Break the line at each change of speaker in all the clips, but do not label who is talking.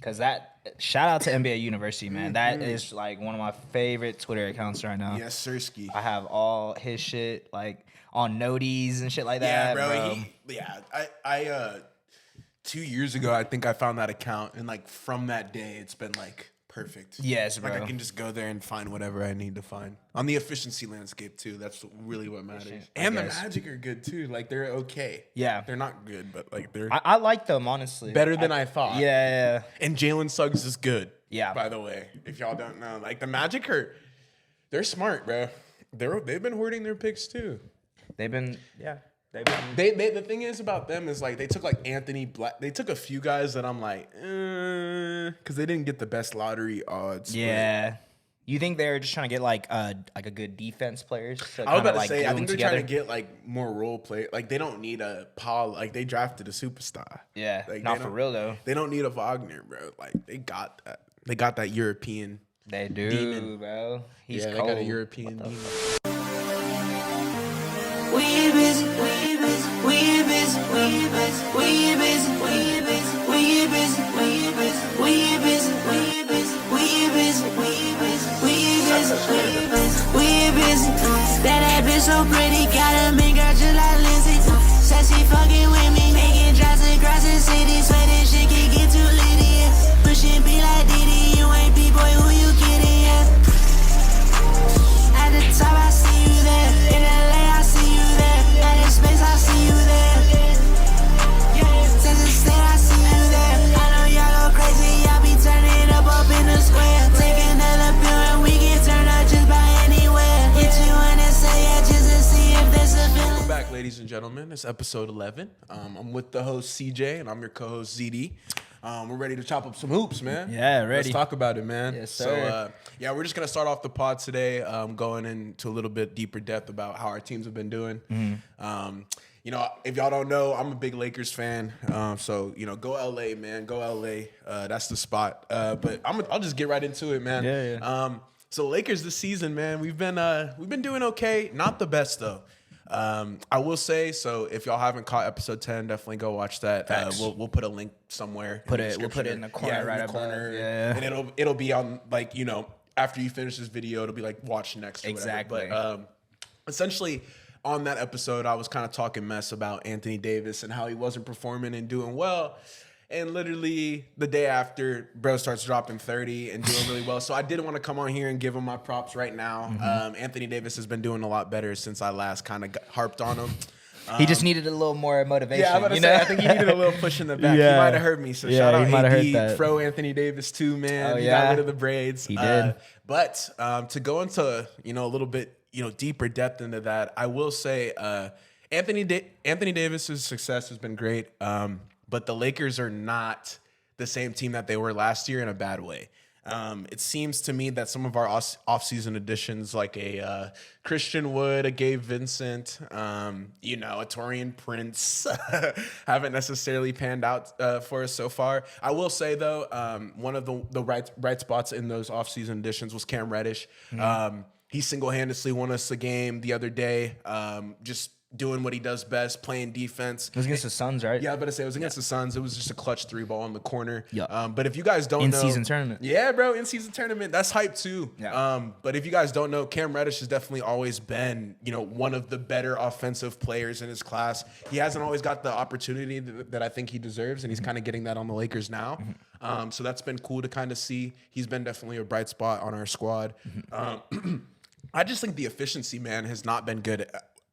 Because shout out to NBA University, man. That is like one of my favorite Twitter accounts right now.
Yes, sirski.
I have all his shit like on noties and shit like that, bro.
I 2 years ago, I think I found that account, and like from that day, it's been like perfect.
Yes, bro.
Like I can just go there and find whatever I need to find on the efficiency landscape too. That's really what matters. And the Magic are good too. Like they're okay.
Yeah,
they're not good, but like they're.
I like them honestly.
Better than I thought.
Yeah.
And Jalen Suggs is good.
Yeah.
By the way, if y'all don't know, like the Magic they're smart, bro. They've been hoarding their picks too.
They've been.
The thing is about them is like they took like Anthony Black. They took a few guys that I'm like, because they didn't get the best lottery odds.
Yeah. You think they're just trying to get like a good defense players?
I was about to say, I think they're trying to get like more role play. Like they don't need a Paul. Like they drafted a superstar.
Yeah,
like,
not for real though.
They don't need a Wagner, bro. Like they got that. They got that European.
They do,
demon.
Bro. He's
cold. They got a European demon.
We busy, we busy, we busy, we busy, we busy, we busy, we busy, we busy, we busy, we busy, we busy, we busy, we busy. That bitch so pretty, got a mean girl just like Lindsay. Said she fucking with me, making drives across the city. Swear this shit can get too litty. Pushing be like Diddy, you ain't B-boy, who you kidding? At the top, I see you there. In LA, I see you there. At the space, I see you there. Since the state, I see you there. I know y'all go crazy, y'all be turning up in the square. Take another pill and we get turned up just by anywhere. Hit you in and say yeah, just to see if there's a feeling.
Welcome back, ladies and gentlemen. It's episode 11. I'm with the host CJ, and I'm your co-host ZD. We're ready to chop up some hoops, man.
Yeah, ready.
Let's talk about it, man.
Yes, sir.
So, we're just going to start off the pod today, going into a little bit deeper depth about how our teams have been doing. If y'all don't know, I'm a big Lakers fan. So, go LA, man. Go LA. That's the spot. But I'll just get right into it, man.
Yeah.
So Lakers this season, man, we've been doing okay. Not the best, though. I will say, so if y'all haven't caught episode 10, definitely go watch that. We'll put a link somewhere.
We'll put it in the corner, right in the corner. Yeah.
And it'll be on like, after you finish this video, it'll be like watch next. Or
exactly.
But essentially on that episode, I was kind of talking mess about Anthony Davis and how he wasn't performing and doing well. And literally the day after, bro starts dropping 30 and doing really well. So I did want to come on here and give him my props right now. Anthony Davis has been doing a lot better since I last kind of harped on him.
He just needed a little more motivation.
Yeah, I'm about to say, I think he needed a little push in the back.
Yeah.
He might have heard me. So shout out
heard
AD,
that.
Fro Anthony Davis too, man.
Oh,
He
yeah.
got rid of the braids.
He did.
But to go into, a little bit, deeper depth into that, I will say Anthony Davis's success has been great. But the Lakers are not the same team that they were last year in a bad way. It seems to me that some of our off-season additions, like a Christian Wood, a Gabe Vincent, a Taurean Prince, haven't necessarily panned out for us so far. I will say, though, one of the bright spots in those off-season additions was Cam Reddish. He single-handedly won us a game the other day, just doing what he does best, playing defense.
It was against the Suns, right?
Yeah, I was about to say it was against the Suns. It was just a clutch 3-ball in the corner.
Yeah.
But if you guys don't know,
in-season tournament.
Yeah, bro, in-season tournament. That's hype too.
Yeah.
But if you guys don't know, Cam Reddish has definitely always been, one of the better offensive players in his class. He hasn't always got the opportunity that I think he deserves, and he's kind of getting that on the Lakers now. So that's been cool to kind of see. He's been definitely a bright spot on our squad. I just think the efficiency, man, has not been good.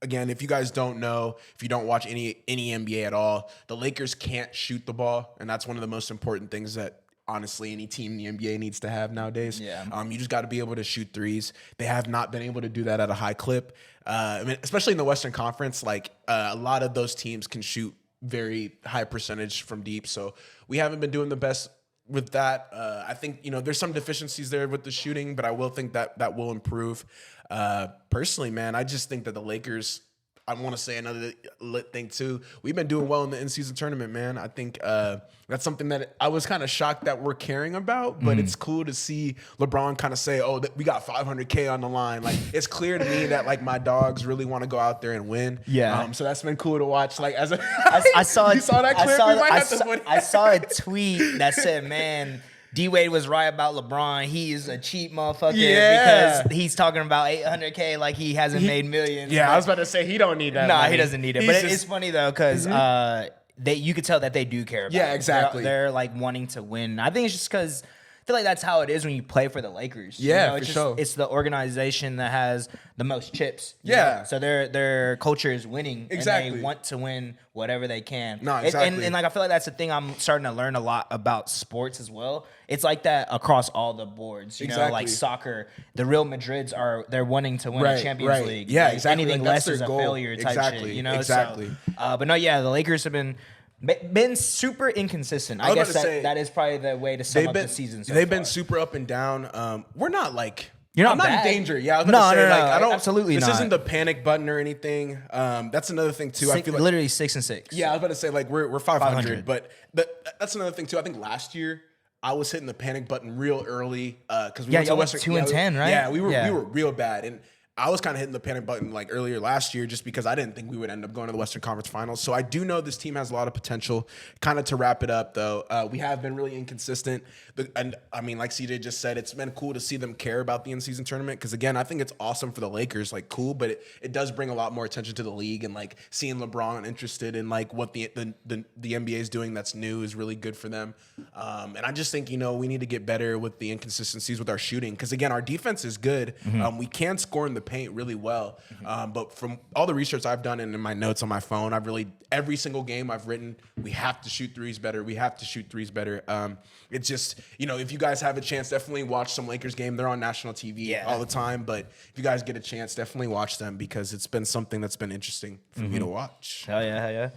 Again, if you guys don't know, if you don't watch any NBA at all, the Lakers can't shoot the ball, and that's one of the most important things that honestly any team in the NBA needs to have nowadays.
Yeah.
You just got to be able to shoot threes. They have not been able to do that at a high clip. Especially in the Western Conference, a lot of those teams can shoot very high percentage from deep. So we haven't been doing the best with that. I think, there's some deficiencies there with the shooting, but I will think that will improve. Personally, man, I just think that the Lakers I want to say another lit thing too. We've been doing well in the in-season tournament, man. I think that's something that I was kind of shocked that we're caring about, but it's cool to see LeBron kind of say, "Oh, we got 500K on the line." Like it's clear to me that like my dogs really want to go out there and win.
Yeah.
So that's been cool to watch. Like as
I saw
you saw that clip.
I saw a tweet that said, "Man, D Wade was right about LeBron. He is a cheap motherfucker because he's talking about 800K like he hasn't made millions."
Yeah, I was about to say he don't need that.
Nah,
money.
he doesn't need it. But it's funny though because you could tell that they do care about
Yeah,
it.
exactly.
They're like wanting to win. I think it's just because I feel like that's how it is when you play for the Lakers.
Yeah,
it's
for sure.
It's the organization that has the most chips. you
Yeah.
know? So their culture is winning.
Exactly.
And they want to win whatever they can.
No, exactly.
And like I feel like that's the thing I'm starting to learn a lot about sports as well. It's like that across all the boards. You know, like
Exactly.
soccer, the Real Madrids they're wanting to win a Champions League.
Yeah,
Like,
exactly.
Anything
Like, that's
less is
their
a
goal.
failure type
Exactly.
shit. You know,
Exactly.
So, but no, yeah, the Lakers have been super inconsistent. I
was
guess
about to say,
that is probably the way to sum up the season. So
they've
far.
been super up and down. We're not like
You're not
I'm not
bad.
in danger. Yeah, I was about to say,
No,
like I don't
absolutely
This
not.
isn't the panic button or anything. That's another thing too. I feel like
literally 6-6.
yeah, I was about to say like we're 500,
500.
but that's another thing too. I think last year I was hitting the panic button real early because we
Yeah,
went to
y'all went
Western
2-10, right?
Yeah, we were
Yeah.
real bad and. I was kind of hitting the panic button like earlier last year just because I didn't think we would end up going to the Western Conference Finals. So I do know this team has a lot of potential. Kind of to wrap it up though, we have been really inconsistent. And I mean, like CJ just said, it's been cool to see them care about the in-season tournament because again, I think it's awesome for the Lakers, like cool, but it does bring a lot more attention to the league and like seeing LeBron interested in like what the NBA is doing that's new is really good for them. And I just think, we need to get better with the inconsistencies with our shooting because again, our defense is good. We can score in the paint really well. But from all the research I've done and in my notes on my phone, every single game I've written, we have to shoot threes better. We have to shoot threes better. It's just, if you guys have a chance, definitely watch some Lakers game. They're on national TV all the time. But if you guys get a chance, definitely watch them because it's been something that's been interesting for me to watch.
Hell yeah.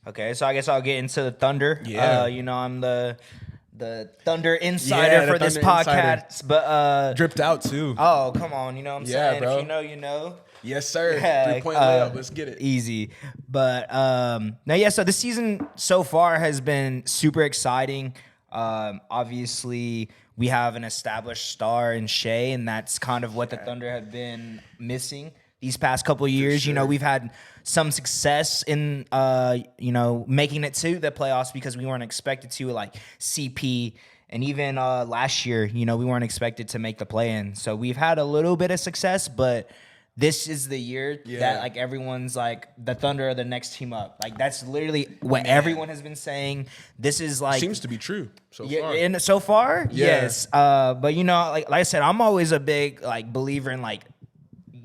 Okay, so I guess I'll get into the Thunder.
Yeah.
I'm the Thunder insider
the
for this
Thunder
podcast.
insider.
But
Dripped out too.
oh, come on, you know what I'm
Yeah,
saying?
bro.
If you know, you know.
Yes, sir.
Yeah,
3-point layup. Let's get it.
Easy. But so the season so far has been super exciting. Obviously, we have an established star in Shea, and that's kind of what the Thunder have been missing these past couple of years.
sure.
We've had some success in making it to the playoffs because we weren't expected to, like CP. And even last year, we weren't expected to make the play-in. So we've had a little bit of success, but this is the year that like everyone's like the Thunder are the next team up. Like that's literally what everyone has been saying. This is like
Seems to be true so far.
and so far,
Yeah.
yes. But like I said, I'm always a big like believer in like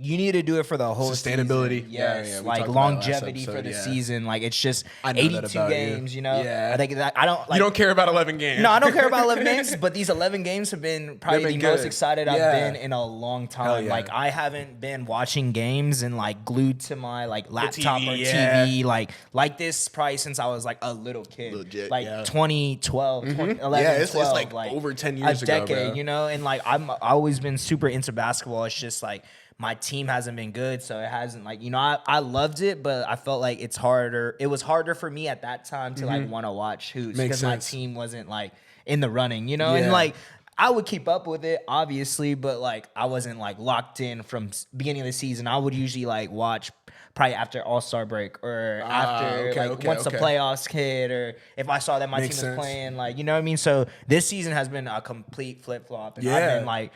you need to do it for the whole
Sustainability.
season.
Yeah,
Yes,
yeah, we
like
talked about it last
longevity for
episode,
the
yeah.
season. Like it's just
I know that
82
about you.
games.
Yeah.
I think that I don't like.
You don't care about 11 games.
No, I don't care about 11 games, but these 11 games have been probably
They've
the
been
most
good.
excited I've
Yeah.
been in a long time.
Hell yeah.
Like I haven't been watching games and like glued to my like laptop
TV,
or
yeah.
TV like this probably since I was like a little kid.
Legit,
like
yeah.
2012, 2011,
Yeah, it's
12,
like over 10 years
a
ago,
decade,
bro.
and like I've always been super into basketball. It's just like my team hasn't been good, so it hasn't like I loved it, but I felt like it's harder. It was harder for me at that time to like want to watch hoops
Makes
because my
sense.
team wasn't like in the running, and
Yeah.
like I would keep up with it obviously, but like I wasn't like locked in from beginning of the season. I would usually like watch probably after All-Star break or after once the playoffs hit, or if I saw that my
Makes
team was
sense.
playing, like you know what I mean. So this season has been a complete flip flop, and I've
Yeah.
been like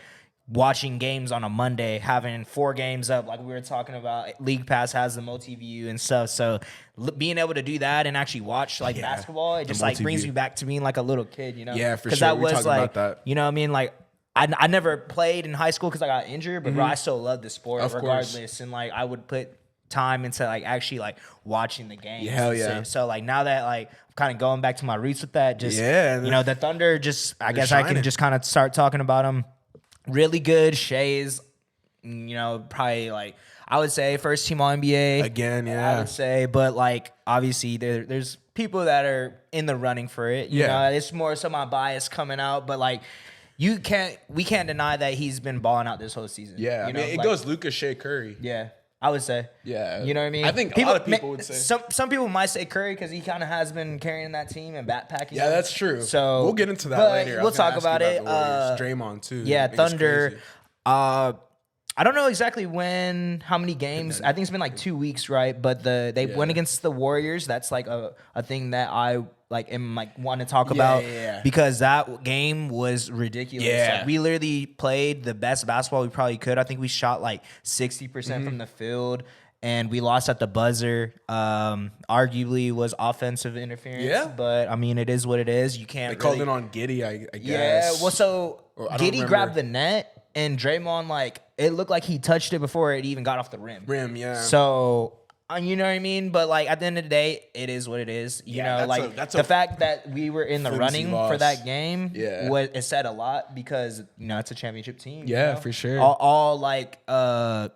watching games on a Monday, having 4 games up, like we were talking about. League Pass has the multi-view and stuff, so being able to do that and actually watch like basketball, it just like brings
multi-view.
me back to being like a little kid,
Yeah, for
Because
sure.
that
We
was
talked
like,
about that.
you know what I mean? Like I never played in high school because I got injured, but bro, I still love the sport
Of course.
regardless, and like I would put time into like actually like watching the games.
Hell
and
yeah.
So like now that like I'm kind of going back to my roots with that, just
Yeah,
the Thunder, just I guess I can
shining.
just kind of start talking about them. Really good. Shea is, probably like I would say first team All NBA
Again,
I
yeah.
would say, but like obviously there's people that are in the running for it. You
Yeah.
know, it's more so my bias coming out, but like we can't deny that he's been balling out this whole season.
Yeah,
you know?
it
Like,
goes Lucas, Shea, Curry.
Yeah. I would say.
Yeah.
You know what I mean?
I think a lot of people would say.
Some people might say Curry because he kind of has been carrying that team and backpacking.
Yeah, that's true.
So
we'll get into that
but
later. I
We'll
was gonna
talk
ask you
about it.
the Warriors. Draymond too.
Yeah,
I think it's
Thunder.
crazy.
I don't know exactly how many games. I think it's been like 2 weeks, right? But they went against the Warriors. That's like a thing that I want to talk about
yeah.
because that game was ridiculous.
Yeah.
Like, we literally played the best basketball we probably could. I think we shot like 60%
Mm-hmm.
from the field. And we lost at the buzzer. Arguably was offensive interference.
Yeah.
But I mean, it is what it is. You can't
They called
really-
it on Giddy, I guess.
Yeah, well, so
Or I don't
Giddey
remember.
grabbed the net, and Draymond, like, it looked like he touched it before it even got off the rim.
Yeah.
So, you know what I mean? But, like, at the end of the day, it is what it is. You
Yeah,
know,
that's
the
a
fact that we were in the
flimsy
running for
loss.
that game,
Yeah.
it said a lot because, you know, it's a championship team. you
Yeah,
know?
for sure.
All like,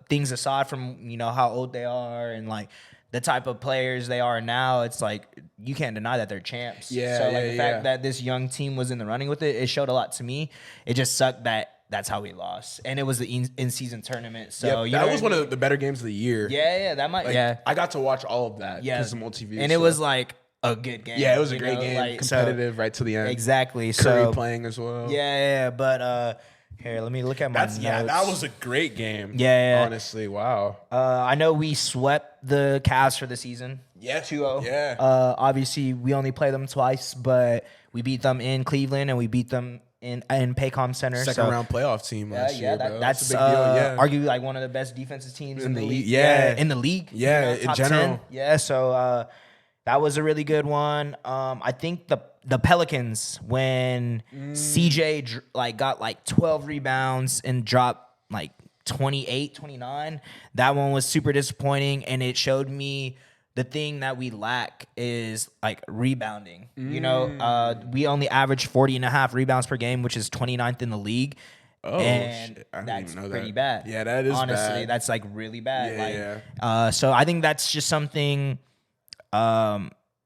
things aside from, you know, how old they are and, like, the type of players they are now, it's like you can't deny that they're champs.
Yeah,
So like
yeah,
the fact that this young team was in the running with it showed a lot to me. It just sucked that that's how we lost, and it was the in-season tournament. So
Yep,
you
that
know
was
what I
one
mean?
of the better games of the year.
Yeah, that might.
Like,
yeah,
I got to watch all of that
yeah,
because of multi-view.
and it was like a good game.
yeah, it was a
you
great
know,
game,
like, so-
competitive right to the end.
exactly.
Curry
So
playing as well.
yeah, but here, let me look at my
That's
notes.
that was a great game.
Yeah.
honestly, wow.
I know we swept the Cavs for the season.
Yeah,
2-0.
yeah.
Obviously, we only played them twice, but we beat them in Cleveland and we beat them in Paycom Center.
Second round playoff team last year. Bro.
That's
a big deal. Yeah,
arguably like one of the best defensive teams in the league.
Yeah.
In the league.
Yeah, in
top
general.
10. Yeah, so that was a really good one. I think the Pelicans when CJ got like 12 rebounds and dropped like 28, 29. That one was super disappointing, and it showed me the thing that we lack is like rebounding. You know, we only average 40 and a half rebounds per game, which is 29th in the league.
Oh,
and
shit. I didn't
that's
even know
pretty
that.
bad.
Yeah, that is
honestly,
bad.
that's like really bad.
Yeah,
So I think that's just something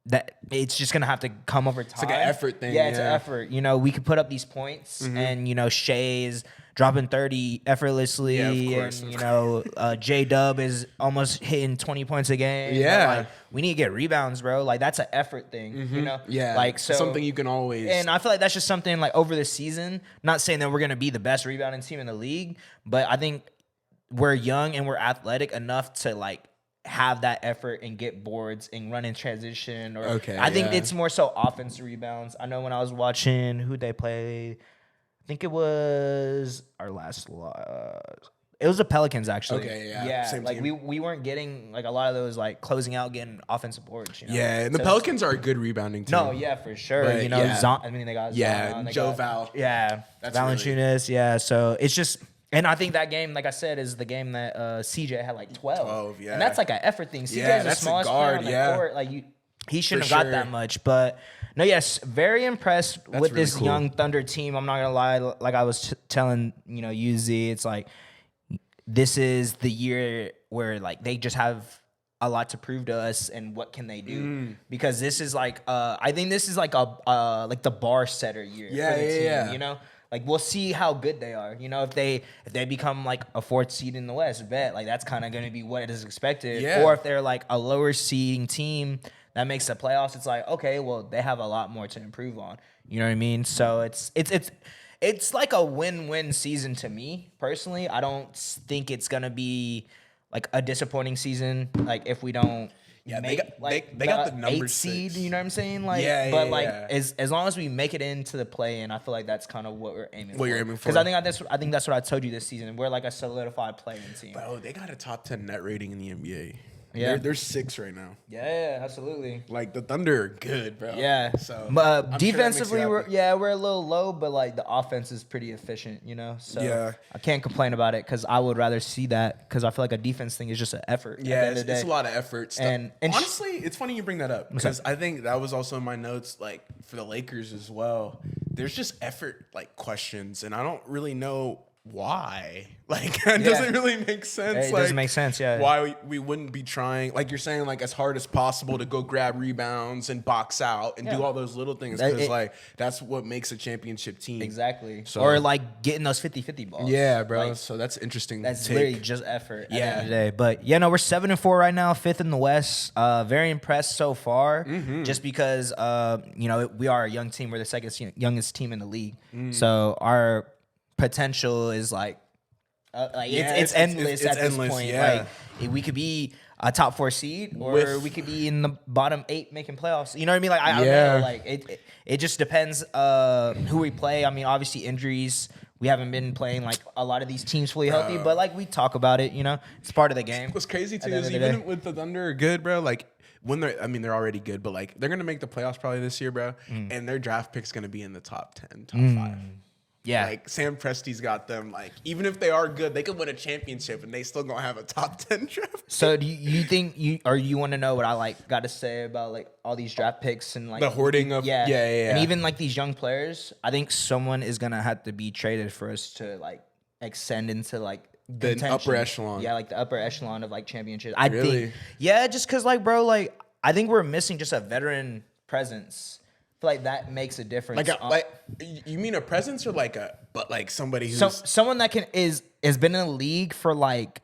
that it's just gonna have to come over time.
like an effort thing,
Yeah, it's an
yeah.
effort. You know, we could put up these points, and you know, Shea is dropping 30 effortlessly,
Yeah, of course,
and
of
you know, J Dub is almost hitting 20 points a game.
Yeah.
But, like, we need to get rebounds, bro. Like that's an effort thing. You know,
Yeah,
like so
something you can always.
and I feel like that's just something like over the season. Not saying that we're gonna be the best rebounding team in the league, but I think we're young and we're athletic enough to like have that effort and get boards and run in transition. Or
Okay,
I think
yeah.
it's more so offensive rebounds. I know when I was watching who they play, I think it was our last loss. It was the Pelicans actually.
Okay, yeah,
yeah.
same
Like
team.
we weren't getting like a lot of those like closing out, getting offensive boards. You know?
yeah, and the
So-
Pelicans are a good rebounding team.
No, yeah, for sure.
But,
you know,
yeah.
I mean, they got
Yeah,
Zion, they
Joe
got-
Val.
Yeah,
That's
Valanciunas. Yeah, so it's just, and I think that game, like I said, is the game that CJ had like 12.
12, yeah.
And that's like an effort thing. CJ
Yeah,
is the
that's a
smallest
guard,
player on the
yeah.
court. Like he shouldn't
For
have got
sure.
that much, but no, yes, very impressed with
really
this
cool.
young Thunder team. I'm not gonna lie, like I was telling UZ, it's like this is the year where like they just have a lot to prove to us and what can they do because this is like I think this is like a like the bar setter year
Yeah,
for the
yeah,
team,
yeah.
you know, like we'll see how good they are, you know, if they become like a fourth seed in the West, bet like that's kind of going to be what is expected.
Yeah.
Or if they're like a lower seeding team that makes the playoffs, it's like, okay, well they have a lot more to improve on, you know what I mean? So it's like a win-win season to me personally. I don't think it's gonna be like a disappointing season. Like if we don't,
Yeah, they
make,
got-
like
they got the number
8 seed.
6.
You know what I'm saying? Like,
Yeah,
but
yeah,
like
yeah.
as long as we make it into the play-in, I feel like that's kind of what we're aiming.
What you're aiming for.
Because I think that's what I told you this season. We're like a solidified play-in team.
Bro, they got a top 10 net rating in the NBA.
Yeah.
They're 6 right now.
Yeah, absolutely.
Like the Thunder are good, bro.
Yeah.
So,
but
I'm sure that makes you
defensively,
happy.
we're a little low, but like the offense is pretty efficient, you know. So
Yeah.
I can't complain about it because I would rather see that because I feel like a defense thing is just an effort. at the
Yeah,
end of
it's
the
a
day.
lot of effort. Stuff.
And
honestly, it's funny you bring that up because I think that was also in my notes, like for the Lakers as well. There's just effort like questions, and I don't really know why? Like, that doesn't really make sense.
It
like,
doesn't make sense, yeah.
Why we wouldn't be trying, like you're saying, like as hard as possible to go grab rebounds and box out and do all those little things because like that's what makes a championship team.
Exactly.
So-
Or like getting those 50-50 balls.
Yeah, bro.
Like,
So that's interesting.
that's
take.
literally just effort at the end of the
Yeah.
day. But yeah, no, we're 7-4 right now, 5th in the West. Very impressed so far, just because you know, we are a young team. We're the second youngest team in the league, so our potential is like it's endless
it's
at this
endless,
point.
yeah.
Like we could be a top 4 seed, or
With-
we could be in the bottom 8 making playoffs. You know what I mean? Like I don't
Yeah.
know. Like it just depends who we play. I mean, obviously injuries. We haven't been playing like a lot of these teams fully healthy, but like we talk about it. You know, it's part of the game.
What's crazy too
the
is
end of the
even
day.
with the Thunder are good, bro. Like when they're already good, but like they're gonna make the playoffs probably this year, bro. And their draft pick's gonna be in the top 10, top 5.
Yeah.
Like Sam Presti's got them. Like even if they are good, they could win a championship and they still gonna have a top 10 draft.
So do you think you want to know what I like got to say about like all these draft picks and like
The hoarding of- yeah,
and
yeah.
even like these young players? I think someone is gonna have to be traded for us to like extend into like
The
contention.
upper echelon.
Yeah, like the upper echelon of like championships. I
Really?
think yeah, just cause like bro, like I think we're missing just a veteran presence. I feel like that makes a difference.
Like you mean a presence or like somebody who's
Someone that has been in the league for like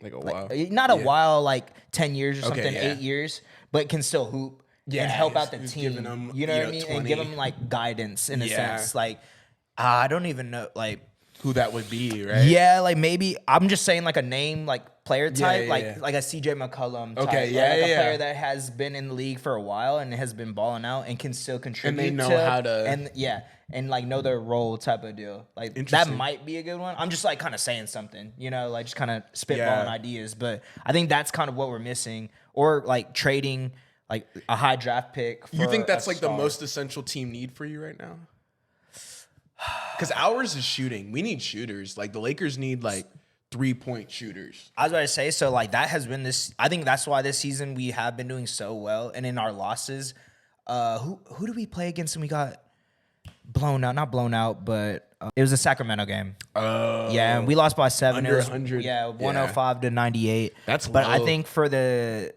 like a while.
not a while, like 10 years or
Okay,
something,
yeah.
8 years, but can still hoop
Yeah,
and help out the
who's
team.
giving them,
You know
you
what I
know,
mean?
20.
And give them like guidance in a
Yeah.
sense. Like, I don't even know. Like,
Who that would be, right?
yeah, like maybe I'm just saying like a name, like player type,
yeah,
like
yeah.
like a CJ McCollum type.
Okay,
or
yeah,
like a
yeah.
player that has been in the league for a while and has been balling out and can still contribute.
know
to,
how to-
and yeah, and like know their role type of deal. Like that
Interesting.
might be a good one. I'm just like kind of saying something, you know, like just kind of spitballing
Yeah.
ideas. But I think that's kind of what we're missing, or like trading like a high draft pick. For
You think that's
a
like the
star.
most essential team need for you right now? Because ours is shooting. We need shooters. Like the Lakers need like 3-point shooters.
I was about to say, so like that has been this. I think that's why this season we have been doing so well, and in our losses, who did we play against and we got blown out? Not blown out, but it was a Sacramento game. Yeah, and we lost by 7.
Under
It was,
100.
Yeah, 105 to 98.
That's
but I
low.
think for the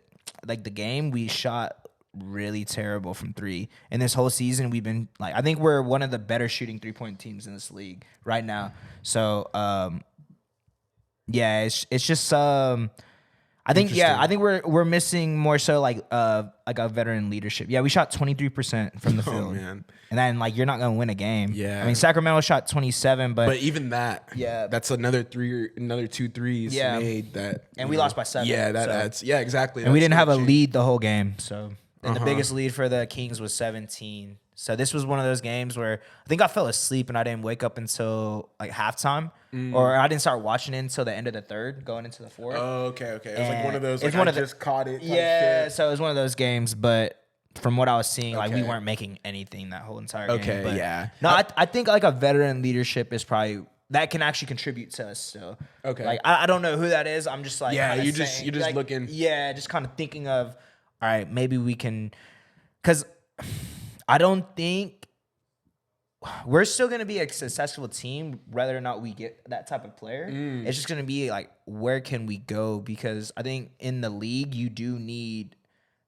game we shot really terrible from 3. And this whole season we've been like, I think we're one of the better shooting 3-point teams in this league right now. So yeah, it's just I think we're missing more so like a veteran leadership. Yeah, we shot 23% from the field.
man.
And then like you're not gonna win a game.
Yeah.
I mean Sacramento shot 27,
But even that,
Yeah.
that's another 2 threes
Yeah.
made that.
And
you
we
know,
lost by 7,
Yeah, that
so-
adds. Yeah, exactly.
and we
That's
didn't have a
gonna change.
lead the whole game. So and
Uh-huh.
the biggest lead for the Kings was 17. So this was one of those games where I think I fell asleep and I didn't wake up until like halftime, or I didn't start watching it until the end of the third, going into the fourth.
Oh, okay. It was like one of those.
It's
Like,
one
I
of the-
just caught it. type
Yeah,
shit.
so it was one of those games, but from what I was seeing, like we
Okay.
weren't making anything that whole entire
Okay,
game. But
yeah.
No, I think like a veteran leadership is probably that can actually contribute to us still.
Okay.
Like I don't know who that is. I'm just like
Yeah,
kinda
you're just
like,
looking.
Yeah, just kind of thinking of, all right, maybe we can, because I don't think we're still going to be a successful team whether or not we get that type of player. It's just going to be like, where can we go? Because I think in the league, you do need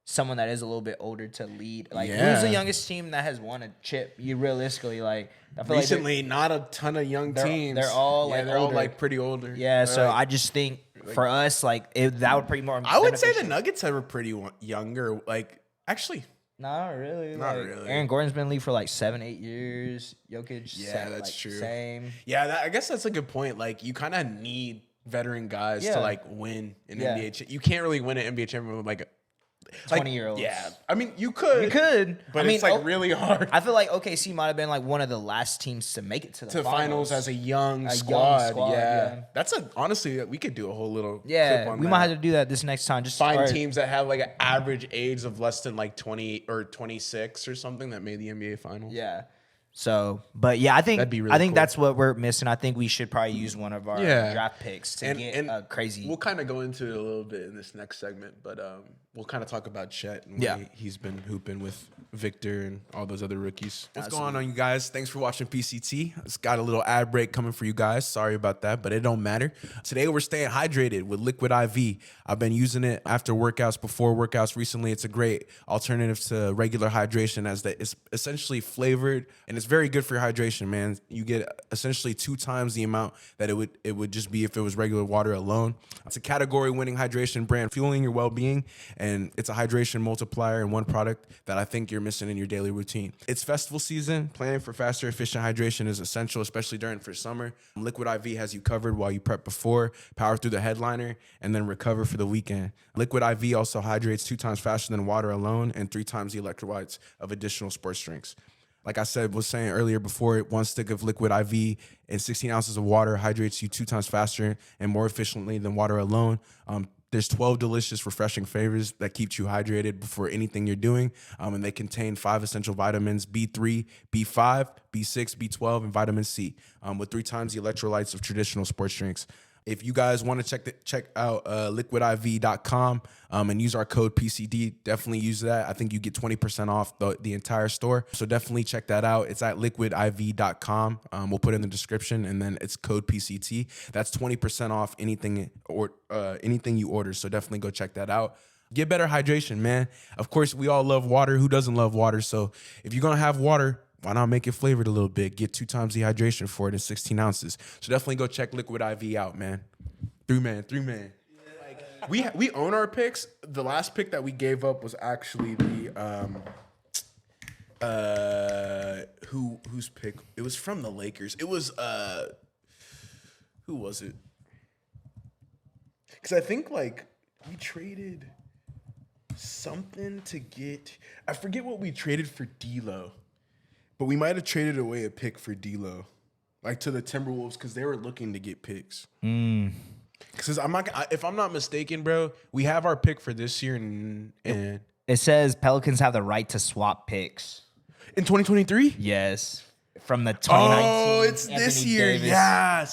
someone that is a little bit older to lead. Like,
Yeah.
who's the youngest team that has won a chip? You realistically, like, I feel
Recently, not a ton of young teams.
they're all,
yeah,
like,
they're all
older.
like pretty older.
yeah, so
Right.
I just think for us, like, that would pretty more.
I would say the
beneficial.
Nuggets are pretty younger. Like actually,
Not really.
Not
like,
really.
Aaron Gordon's been in the league for like 7-8 years. Jokic,
Yeah, that's true.
Same.
yeah, I guess that's a good point. Like you kind of need veteran guys
Yeah.
to like win an
Yeah.
NBA. You can't really win an NBA championship with like a
20-year-olds.
Yeah, I mean you could.
You could,
but
I mean,
it's like really hard.
I feel like OKC might have been like one of the last teams to make it to the
to finals as a young
young
squad.
squad,
yeah.
yeah.
That's honestly we could do a whole little clip
Yeah,
on
we
that.
might have to do that this next time. Just
Find
or-
teams that have like an average age of less than like 20 or 26 or something that made the NBA finals.
Yeah, So, but yeah, I think
That'd be really cool.
that's what we're missing. I think we should probably use one of our draft picks to get a crazy.
We'll kind of go into it a little bit in this next segment, but we'll kind of talk about Chet and what he's been hooping with Victor and all those other rookies. What's going on, you guys? Thanks for watching PCT. It's got a little ad break coming for you guys. Sorry about that, but it don't matter. Today we're staying hydrated with Liquid IV. I've been using it after workouts, before workouts recently. It's a great alternative to regular hydration as that it's essentially flavored and it's very good for your hydration, man. You get essentially 2 times the amount that it would just be if it was regular water alone. It's a category-winning hydration brand, fueling your well-being, and it's a hydration multiplier in one product that I think you're missing in your daily routine. It's festival season. Planning for faster, efficient hydration is essential, especially during for summer. Liquid IV has you covered while you prep before, power through the headliner, and then recover for the weekend. Liquid IV also hydrates 2 times faster than water alone and 3 times the electrolytes of additional sports drinks. Like I was saying earlier before, 1 stick of Liquid IV and 16 ounces of water hydrates you 2 times faster and more efficiently than water alone. There's 12 delicious, refreshing flavors that keep you hydrated before anything you're doing. And they contain 5 essential vitamins, B3, B5, B6, B12, and vitamin C, with 3 times the electrolytes of traditional sports drinks. If you guys want to check out liquidiv.com and use our code PCD, definitely use that. I think you get 20% off the entire store. So definitely check that out. It's at liquidiv.com. We'll put it in the description, and then it's code PCT. That's 20% off anything you order. So definitely go check that out. Get better hydration, man. Of course, we all love water. Who doesn't love water? So if you're going to have water, why not make it flavored a little bit? Get 2 times the hydration for it in 16 ounces. So definitely go check Liquid IV out, man. 3-man. Like, we own our picks. The last pick that we gave up was actually the whose pick? It was from the Lakers. It was who was it? Because I think like we traded something to get. I forget what we traded for D'Lo. But we might have traded away a pick for D'Lo, like to the Timberwolves, because they were looking to get picks. Because if I'm not mistaken, bro, we have our pick for this year, and
It says Pelicans have the right to swap picks.
in 2023.
Yes, from the 2019.
Oh, it's
Anthony
this year.
Davis.
Yeah.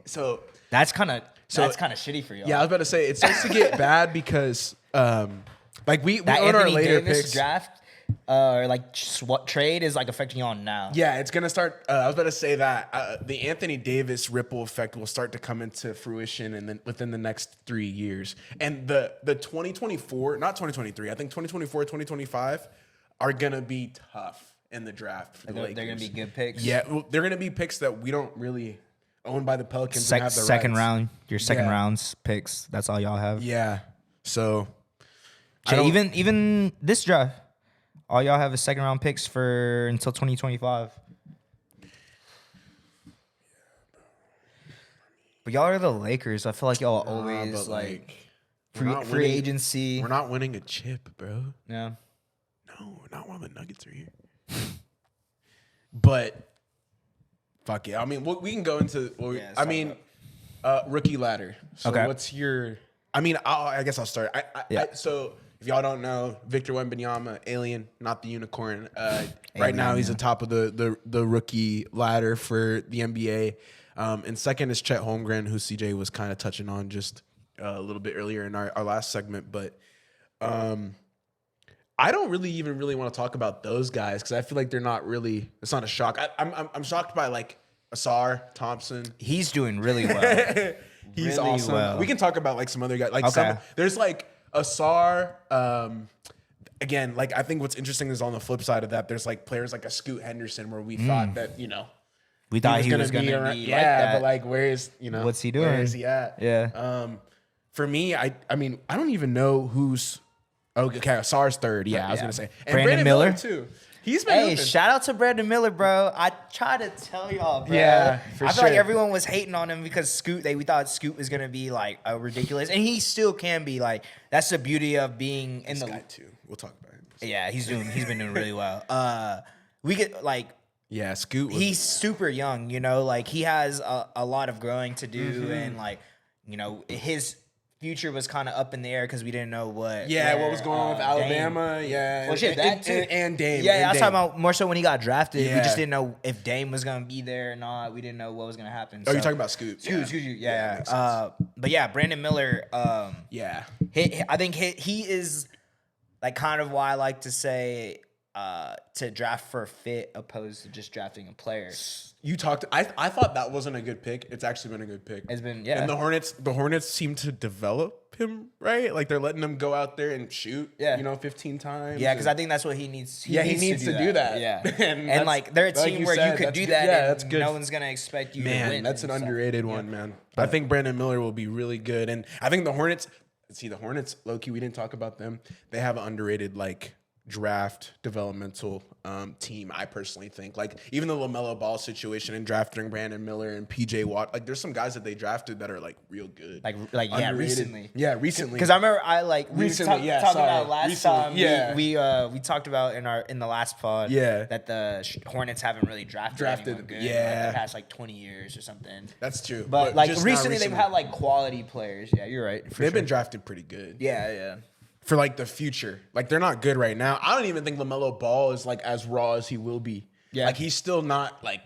So
That's kind of shitty for y'all.
yeah, I was about to say it starts to get bad because like we
that
own our
Anthony
later
Davis
picks.
draft or like SWAT trade is like affecting y'all now.
Yeah, it's gonna start. I was about to say that the Anthony Davis ripple effect will start to come into fruition, and then within the next 3 years, and the 2024, not 2023, I think 2024, 2025 are gonna be tough in the draft for the Lakers.
They're gonna be good picks.
Yeah, well, they're gonna be picks that we don't really own by the Pelicans. And have the
second
rights.
round, your second rounds picks. That's all y'all have.
Yeah, so
Even this draft, all y'all have is second round picks for until 2025. But y'all are the Lakers. I feel like y'all always free agency.
We're not winning a chip, bro.
Yeah.
No, not while the Nuggets are here. But fuck it. I mean, we can go into. Rookie ladder. So
Okay.
what's your? I mean, I guess I'll start. So if y'all don't know, Victor Wembanyama, alien, not the unicorn. Right now, he's atop of the rookie ladder for the NBA. And second is Chet Holmgren, who CJ was kind of touching on just a little bit earlier in our last segment. But I don't really want to talk about those guys because I feel like they're not really. It's not a shock. I'm shocked by like Asar Thompson.
He's doing really well.
He's
really
awesome.
well.
We can talk about like some other guys. Like
Okay.
there's like Asar. Again, like I think what's interesting is on the flip side of that, there's like players like a Scoot Henderson where we thought that
We thought he was gonna be
around.
like
Yeah,
that.
but like what's he doing? Where is he at?
Yeah.
For me, I mean I don't even know who's. Okay, Asar's third. Yeah, I was gonna say. And
Brandon Miller?
too. He's been
Hey,
hooping.
shout out to Brandon Miller, bro. I try to tell y'all, bro.
Yeah, for
I feel like
sure.
everyone was hating on him because we thought Scoot was gonna be like a ridiculous, and he still can be. Like that's the beauty of being in the.
Guy too. We'll talk about him.
Yeah, he's been doing really well. We get like.
Yeah, Scoot.
He's super young, like he has a lot of growing to do, and like his future was kind of up in the air because we didn't know what.
What was going on with
Dame-
Alabama? Yeah,
Well, shit, that too.
and Dame.
Yeah,
and
I was
Dame.
talking about more so when he got drafted. We
Yeah.
just didn't know if Dame was gonna be there or not. We didn't know what was gonna happen.
Oh, you're talking about Scoot?
Scoot, yeah.
makes sense.
But yeah, Brandon Miller.
Yeah.
I think he is like kind of why I like to say to draft for a fit opposed to just drafting a player.
You talked. I thought that wasn't a good pick. It's actually been a good pick.
It's been
And the Hornets seem to develop him right. Like they're letting him go out there and shoot.
Yeah.
15 times.
Yeah, because I think that's what he needs. He
needs to do that.
Yeah,
And
and
that's-
like they're a
like
team
you
where
said,
you could
that's
do
good.
that.
Yeah,
and
that's good.
No one's gonna expect you to
Man,
win.
that's an
and stuff.
underrated one, man. I think Brandon Miller will be really good, and I think the Hornets. See, the Hornets, low-key, we didn't talk about them. They have an underrated like draft developmental team. I personally think, like even the LaMelo Ball situation and drafting Brandon Miller and PJ Watt, like there's some guys that they drafted that are like real good.
Like
Underrated.
recently.
Yeah, recently.
Because I remember we
Recently,
were
yeah,
talking
sorry.
about last
Recently,
time.
yeah.
We talked about in the last pod.
Yeah.
That the Hornets haven't really drafted anyone good in
yeah.
the past like 20 years or something.
That's true.
But like
just now
recently they've had like quality players. Yeah, you're right.
they've been drafted pretty good.
Yeah.
For like the future. Like they're not good right now. I don't even think LaMelo Ball is like as raw as he will be.
Yeah.
Like he's still not like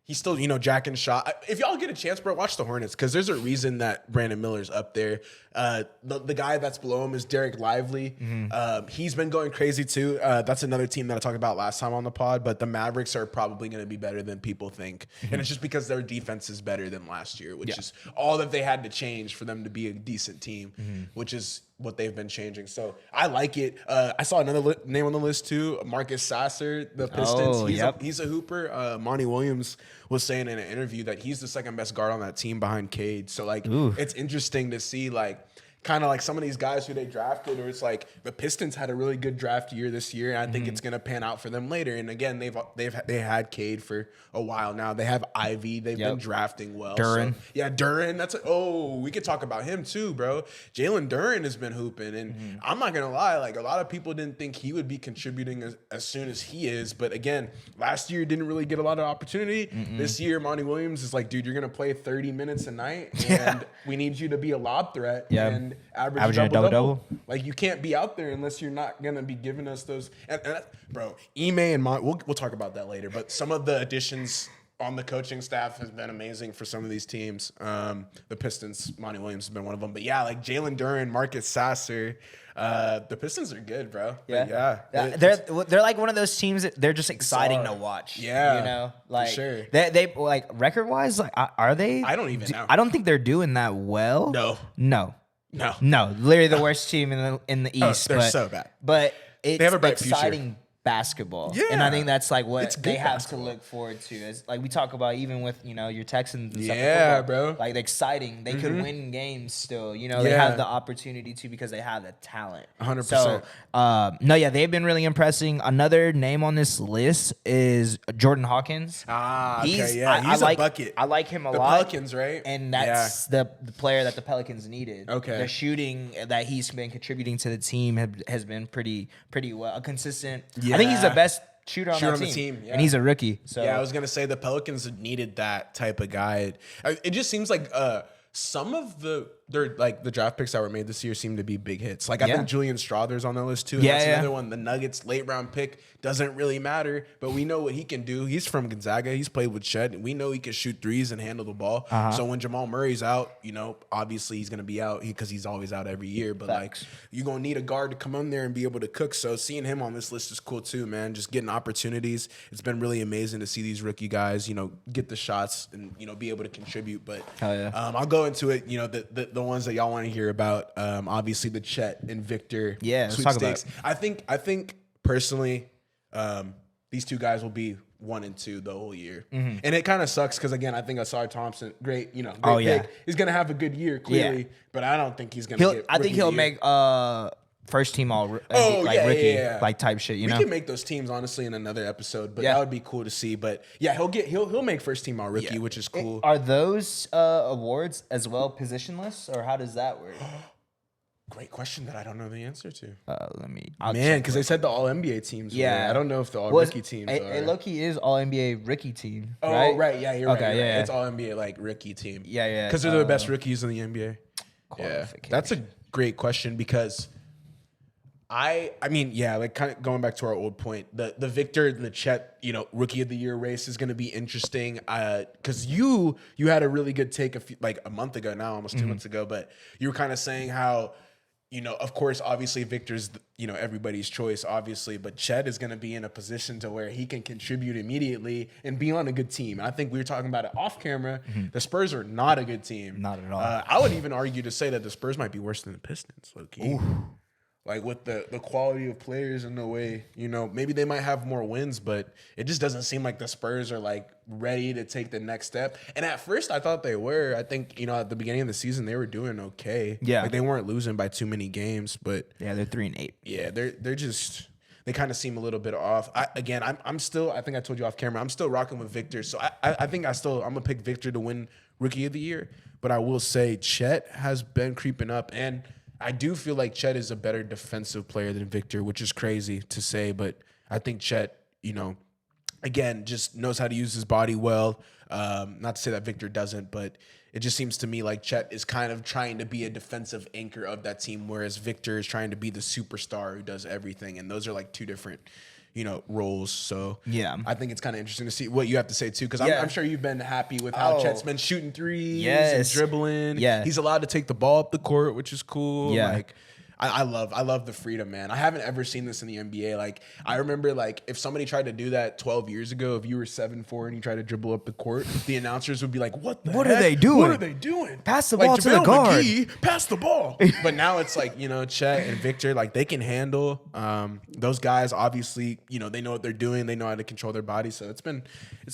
he's still, jacking shot. If y'all get a chance, bro, watch the Hornets because there's a reason that Brandon Miller's up there. The guy that's below him is Derek Lively. He's been going crazy too. That's another team that I talked about last time on the pod, but the Mavericks are probably going to be better than people think. And it's just because their defense is better than last year, which is all that they had to change for them to be a decent team, which is what they've been changing. So I like it. I saw another name on the list too, Marcus Sasser, the Pistons.
Oh,
He's a hooper. Monty Williams was saying in an interview that he's the second best guard on that team behind Cade. So like it's interesting to see like kind of like some of these guys who they drafted, or it's like the Pistons had a really good draft year this year, and I think it's gonna pan out for them later. And again, they had Cade for a while now. They have Ivy. They've been drafting well.
Duren.
So, Duren. We could talk about him too, bro. Jalen Duren has been hooping, and I'm not gonna lie, like a lot of people didn't think he would be contributing as soon as he is. But again, last year didn't really get a lot of opportunity. This year, Monty Williams is like, dude, you're gonna play 30 minutes a night, and we need you to be a lob threat.
Yeah.
And
Averaging a
double. Like you can't be out there unless you're not gonna be giving us those. And bro, Ime and we'll talk about that later. But some of the additions on the coaching staff has been amazing for some of these teams. The Pistons, Monty Williams has been one of them. But yeah, like Jalen Duren, Marcus Sasser, the Pistons are good, bro.
They're like one of those teams that they're just exciting to watch.
Yeah,
like
for sure.
they like record wise, like are they?
I don't even know.
I don't think they're doing that well.
No.
Literally the worst team in the East.
They're
but,
so bad.
But it's
have a bright future.
exciting basketball.
Yeah.
And I think that's like what
It's good
they have
basketball.
to look forward to. As like we talk about even with, your Texans and stuff. in
Yeah,
football.
bro.
Like exciting. They could win games still. They
Yeah.
have the opportunity to because they have the talent.
100%.
So they've been really impressing. Another name on this list is Jordan Hawkins.
Okay,
He's
a bucket.
I like him a
The
lot.
Pelicans, right?
And that's the player that the Pelicans needed.
Okay.
The shooting that he's been contributing to the team has been pretty well consistent. I think he's the
Yeah.
best shooter on
Shooter
that
on the
team.
team, yeah.
And he's a rookie. So
Yeah, I was gonna say the Pelicans needed that type of guy. It just seems like some of the draft picks that were made this year seem to be big hits. Like I think Julian Strother's on that list too. And that's another one. The Nuggets late round pick doesn't really matter, but we know what he can do. He's from Gonzaga. He's played with Chet, and we know he can shoot threes and handle the ball. So when Jamal Murray's out, obviously he's gonna be out because he's always out every year. But
Facts.
you're gonna need a guard to come on there and be able to cook. So seeing him on this list is cool too, man. Just getting opportunities. It's been really amazing to see these rookie guys, get the shots and be able to contribute. But
Hell yeah.
I'll go into it. The ones that y'all want to hear about. Obviously the Chet and Victor.
Yeah, let's talk about it.
I think personally, these two guys will be 1 and 2 the whole year, and it kind of sucks because again, I think Asar Thompson, great pick. He's gonna have a good year clearly, but I don't think he's gonna.
I think he'll make first team all rookie like type shit.
We can make those teams honestly in another episode, but that would be cool to see. But yeah, he'll make first team all rookie, which is cool.
Are those awards as well positionless, or how does that work?
Great question that I don't know the answer to.
Man,
Because they said the All NBA teams.
Yeah.
were. I don't know if the All Rookie teams are.
Low-key is All NBA rookie team.
Oh,
right?
right. Yeah, you're right.
Okay,
You're right.
yeah.
It's All NBA like rookie team.
Yeah.
Because they're the best rookies in the NBA.
qualification?
That's a great question because I mean, yeah, like kind of going back to our old point, the Victor and the Chet, rookie of the year race is going to be interesting. Because you had a really good take a month ago now, almost 2 months ago, but you were kind of saying how, of course, obviously Victor's, everybody's choice, obviously, but Chet is going to be in a position to where he can contribute immediately and be on a good team. And I think we were talking about it off camera. The Spurs are not a good team.
Not at all.
I would even argue to say that the Spurs might be worse than the Pistons, low-key. Like with the quality of players and the way, maybe they might have more wins, but it just doesn't seem like the Spurs are like ready to take the next step. And at first I thought they were. I think, at the beginning of the season they were doing okay.
Yeah.
Like they weren't losing by too many games, but
Yeah, they're 3-8.
yeah, they're just they kind of seem a little bit off. I'm still, I think I told you off camera, I'm still rocking with Victor. So I think I'm gonna pick Victor to win Rookie of the Year. But I will say Chet has been creeping up, and I do feel like Chet is a better defensive player than Victor, which is crazy to say, but I think Chet, again, just knows how to use his body well. Not to say that Victor doesn't, but it just seems to me like Chet is kind of trying to be a defensive anchor of that team, whereas Victor is trying to be the superstar who does everything. And those are like two different, roles. So
Yeah.
I think it's kind of interesting to see what you have to say too, because
Yeah.
I'm sure you've been happy with how
Oh.
Chet's been shooting threes and
Yes.
dribbling.
Yeah.
He's allowed to take the ball up the court, which is cool.
Yeah.
Like, I love the freedom, man. I haven't ever seen this in the NBA. Like, I remember, like, if somebody tried to do that 12 years ago, if you were 7'4" and you tried to dribble up the court, the announcers would be like, "What
are
heck?
they doing?
What are they doing?
Pass the
Like,
ball to the
JaVale
guard."
McGee, pass the ball." But now it's like, Chet and Victor, like, they can handle those guys. Obviously, they know what they're doing. They know how to control their bodies. So it's been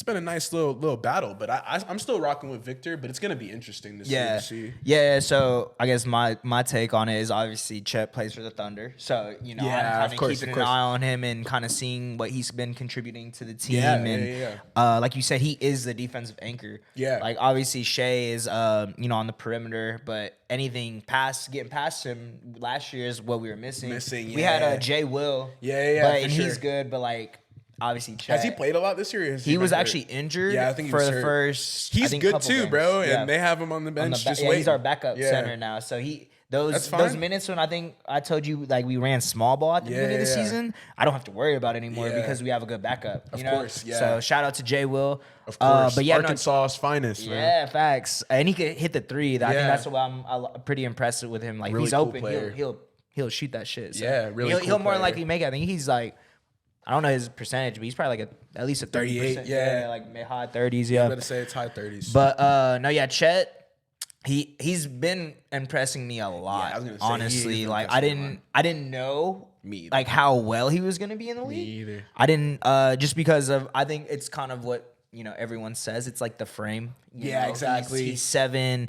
a nice little battle. But I'm still rocking with Victor. But it's gonna be interesting to see.
Yeah. So I guess my take on it is obviously Chet plays for the Thunder. So,
Yeah,
I'm
of
kind of
course,
keeping
of
an
course.
eye on him and kind of seeing what he's been contributing to the team.
Yeah,
and like you said, he is the defensive anchor.
Yeah.
Like obviously Shea is on the perimeter, but getting past him last year is what we were missing. We
yeah.
had Jay Will.
Yeah,
But
for
and
sure.
he's good, but like obviously Chet.
Has he played a lot this year? Or has
He was
been hurt?
actually injured
Yeah, I think he
for
was
the
hurt.
first. I
He's
think,
good
couple
too,
games.
bro.
Yeah.
And they have him on the
On
bench
the
just
he's
waiting.
our backup
Yeah.
center now. So
That's
those
fine.
minutes when I think I told you like we ran small ball at the beginning of the
yeah.
season, I don't have to worry about it anymore
Yeah.
because we have a good backup.
Of
you know?
course, yeah.
So shout out to Jay Will.
Of course.
But yeah,
Arkansas's finest, man.
yeah, facts. And he could hit the three. I think
Yeah.
that's why I'm pretty impressed with him. Like
Really
he's
cool
open,
player.
he'll shoot that shit. So
Yeah, really
He'll
cool
more than
player.
likely make it. I think he's like. I don't know his percentage, but he's probably like at least a
38,
30%.
yeah.
Like high 30s.
I'm
Yeah.
going to say it's high 30s.
But no, yeah, Chet, he's been impressing me a lot.
I was gonna say, he
honestly,
is
like
impressing me a
I didn't know
Me either.
like how well he was gonna be in the league.
either.
I didn't just because of I think it's kind of what everyone says. It's like the frame.
Yeah, exactly.
He's 7'1",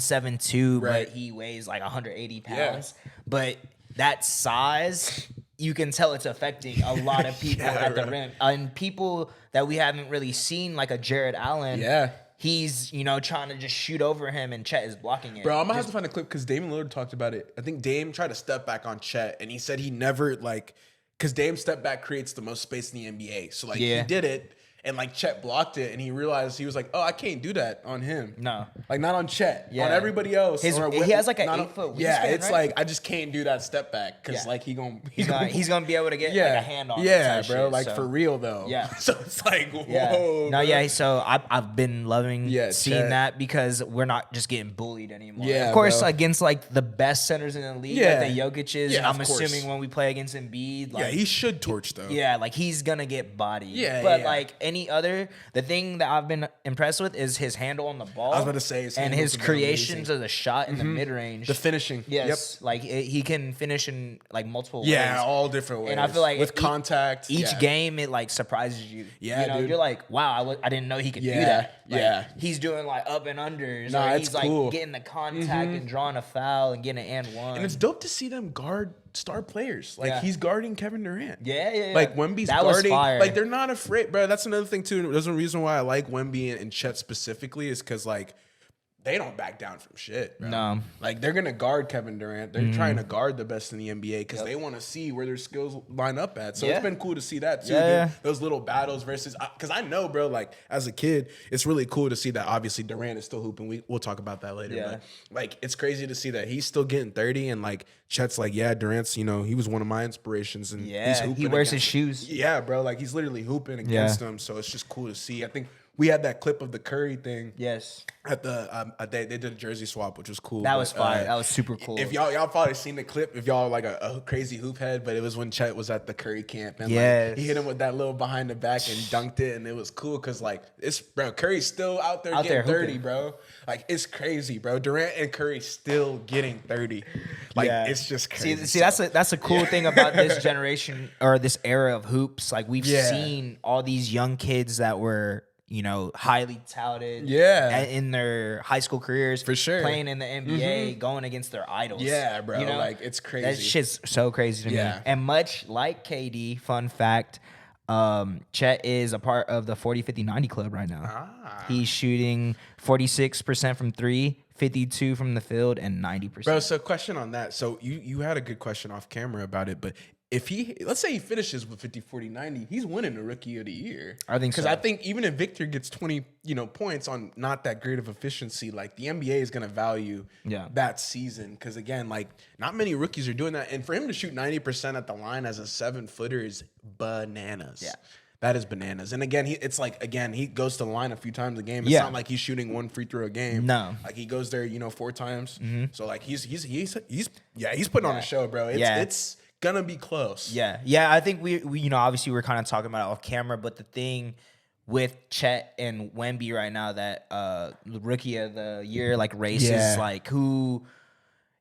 7'2",
Right.
but he weighs like 180 pounds. But that size, you can tell it's affecting a lot of people
Yeah,
at the
right.
rim. And people that we haven't really seen, like a Jared Allen.
Yeah.
He's, trying to just shoot over him and Chet is blocking it.
Bro, I'm going to have to find a clip because Dame Lillard talked about it. I think Dame tried to step back on Chet, and he said he never, because Dame's step back creates the most space in the NBA. So,
Yeah.
he did it, and, Chet blocked it, and he realized, he was like, oh, I can't do that on him.
No.
Not on Chet.
Yeah.
On everybody else.
His-
or
he has, like, an
not on-
8-foot
Yeah,
wingspan,
it's
right?
like, I just can't do that step back because,
Yeah.
he's
He's gonna be able to get like a hand on it
Yeah,
type
bro.
shit, so.
For real, though.
Yeah.
So, it's like, whoa.
Yeah. No,
bro.
yeah. So I've been loving
Yeah,
seeing
Chet.
that because we're not just getting bullied anymore.
Yeah,
of course,
bro.
against like the best centers in the league,
Yeah.
like the Jokic's.
Yeah,
and I'm
of course.
assuming when we play against Embiid, like
Yeah, he should torch, though.
yeah, like he's gonna get bodied.
Yeah,
but
yeah.
like any other, the thing that I've been impressed with is his handle on the ball.
I was about to say, his
and
handles
his
have been
creations
amazing.
of the shot in the mid range,
The finishing.
Yes, like he can finish in like multiple ways.
Yeah, all different ways.
And I feel like
with contact.
each
yeah.
game it like surprises you.
Yeah, dude.
You're like, wow, I didn't know he could do
Yeah,
that. Like,
yeah.
he's doing like up and unders.
Nah,
or
it's
he's like
cool.
getting the contact and drawing a foul and getting an and one.
And it's dope to see them guard star players. Like
Yeah.
he's guarding Kevin Durant.
yeah.
Like Wemby's
That was
guarding.
fire.
Like they're not afraid, bro. That's another thing too. There's a reason why I like Wemby and Chet specifically is because like they don't back down from shit, bro.
No.
Like, they're going to guard Kevin Durant. They're trying to guard the best in the NBA because they want to see where their skills line up at. So
Yeah.
it's been cool to see that, too.
Yeah.
Those little battles versus... Because I know, bro, like, as a kid, it's really cool to see that, obviously, Durant is still hooping. We'll talk about that later.
Yeah.
But, like, it's crazy to see that he's still getting 30 and, like, Chet's like, yeah, Durant's, you know, he was one of my inspirations. And he's
Yeah,
hooping
he wears his
against-
shoes.
Yeah, bro. Like, he's literally hooping against him. So it's just cool to see. I think we had that clip of the Curry thing.
Yes.
At the they did a jersey swap, which was cool.
That
but,
was fire. That was super cool.
If y'all probably seen the clip, if y'all like a crazy hoop head, but it was when Chet was at the Curry camp and
Yes.
like, he hit him with that little behind the back and dunked it, and it was cool because like it's bro Curry's still out there getting 30,
hooping.
bro. Like it's crazy, bro. Durant and Curry still getting 30. Like it's just crazy.
See, that's a cool thing about this generation or this era of hoops. Like we've
Yeah.
seen all these young kids that were, you know, highly touted,
Yeah.
in their high school careers,
For sure.
playing in the NBA, going against their idols.
Yeah, bro.
You know?
Like it's crazy.
That shit's so crazy to
Yeah.
me. And much like KD, fun fact, Chet is a part of the 40, 50, 90 club right now.
Ah.
He's shooting 46% from 3, 52 from the field, and 90%.
Bro, so question on that. So you had a good question off camera about it, but if let's say he finishes with 50, 40, 90, he's winning the rookie of the year.
I think so.
Because I think even if Victor gets 20, points on not that great of efficiency, like the NBA is going to value that season. Because again, like not many rookies are doing that. And for him to shoot 90% at the line as a 7-footer is bananas.
Yeah.
That is bananas. And again, he goes to the line a few times a game. It's
Yeah.
not like he's shooting one free throw a game.
No.
Like he goes there, 4 times. So like he's putting on a show, bro. It's gonna be close.
Yeah. I think we obviously we're kind of talking about it off camera, but the thing with Chet and Wemby right now, that the rookie of the year like race is like who.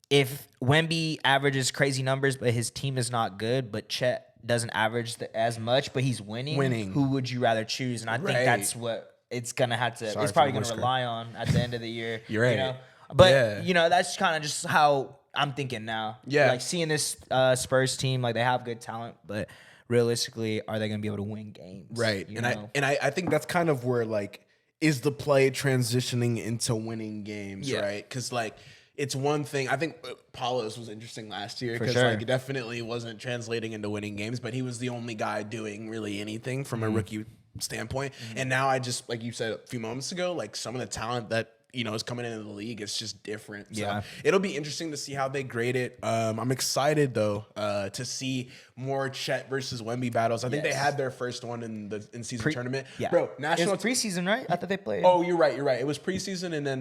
If Wemby averages crazy numbers, but his team is not good, but Chet doesn't average as much, but he's winning. Who would you rather choose? And I think that's what it's gonna have to.
Sorry
it's probably
for the
gonna
whisper.
rely on at the end of the year.
You're right.
You know? But
Yeah.
that's kind of just how I'm thinking now.
Yeah.
Like seeing this Spurs team, like they have good talent, but realistically, are they gonna be able to win games?
Right.
You
And
know?
I think that's kind of where like is the play transitioning into winning games,
Yeah.
right? Because like it's one thing. I think Paulos was interesting last year because
sure.
like it definitely wasn't translating into winning games, but he was the only guy doing really anything from
Mm-hmm.
a rookie standpoint. And now I just like you said a few moments ago, like some of the talent that is coming into the league. It's just different. So
Yeah.
it'll be interesting to see how they grade it. I'm excited though to see more Chet versus Wemby battles. I think they
Yes.
had their first one in the in-season tournament.
Yeah,
Bro,
it
national
was preseason, right? I thought they played.
Oh, you're right. It was preseason, and then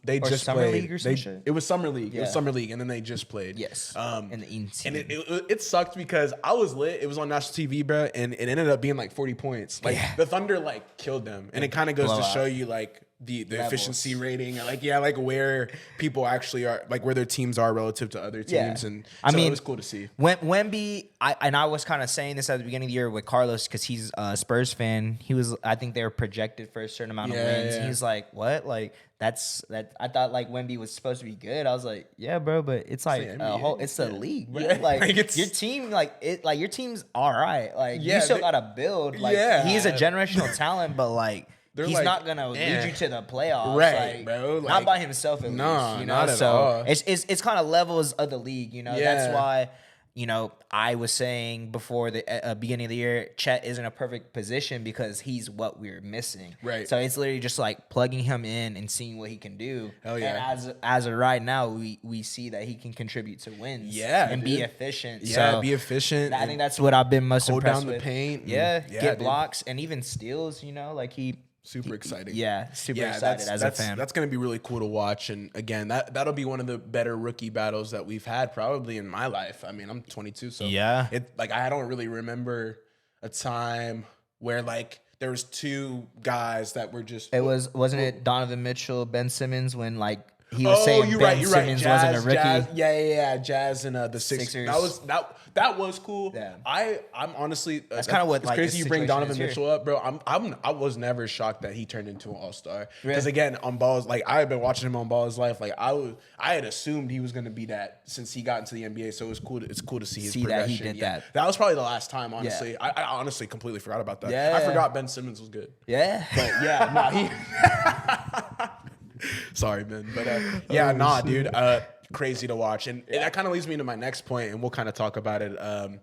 they just
summer
played.
league or some shit?
It was summer league. It was
Yeah.
summer league, and then they just played.
yes. In the
And
team.
it sucked because I was lit. It was on national TV, bro, and it ended up being like 40 points. Like the Thunder like killed them, and it kind of goes to
Blowout.
show you like the efficiency rating, like like where people actually are, like where their teams are relative to other teams, and
I
so
mean,
it was cool to see.
Wemby, I was kind of saying this at the beginning of the year with Carlos because he's a Spurs fan. I think they were projected for a certain amount of wins.
Yeah.
And he's like, what? Like that's that. I thought like Wemby was supposed to be good. I was like, yeah, bro, but it's like
the
a
NBA.
whole. It's the league, bro.
Yeah.
Like,
Like, it's-
your team, your team's all right. Like
Yeah,
you still
they-
gotta build. Like
Yeah.
he's a generational talent, but like.
They're
He's
like,
not gonna
eh.
lead you to the playoffs,
Right,
like,
bro,
not
like,
by himself at
nah,
least, you know.
not at
so
all.
it's kind of levels of the league, you know. That's
Yeah.
why, I was saying before the beginning of the year, Chet is in a perfect position because he's what we're missing.
Right.
So it's literally just like plugging him in and seeing what he can do.
Hell yeah.
And as of right now, we see that he can contribute to wins.
Yeah,
And be
dude.
efficient.
Yeah,
So
be efficient.
I think that's what I've been most
hold
impressed
down the
with.
paint and-
Yeah.
yeah,
Get
dude.
blocks and even steals. Like he.
Super exciting.
Yeah, super excited
that's,
as
that's,
a fan.
That's going to be really cool to watch. And again, that'll be one of the better rookie battles that we've had probably in my life. I mean, I'm 22, so
Yeah.
I don't really remember a time where like there was two guys that were just.
Wasn't it Donovan Mitchell, Ben Simmons when like he was saying
you're
Ben
right.
Simmons
Jazz,
wasn't a rookie?
Jazz and the
Sixers.
That was cool.
Yeah.
I'm honestly
That's kinda what,
it's
like,
crazy
the
you bring
situation
Donovan
is here.
Mitchell up, bro. I was never shocked that he turned into an all-star.
Really?
Because again, on Ball's, like I had been watching him on Ball's life. Like I had assumed he was going to be that since he got into the NBA. So it's cool to see his
See that he
progression.
did that.
That was probably the last time. Honestly, I honestly completely forgot about that.
Yeah.
I forgot Ben Simmons was good.
Yeah.
But yeah, no, he. Sorry, man. But yeah, nah, dude. Crazy to watch. And that kind of leads me into my next point, and we'll kind of talk about it a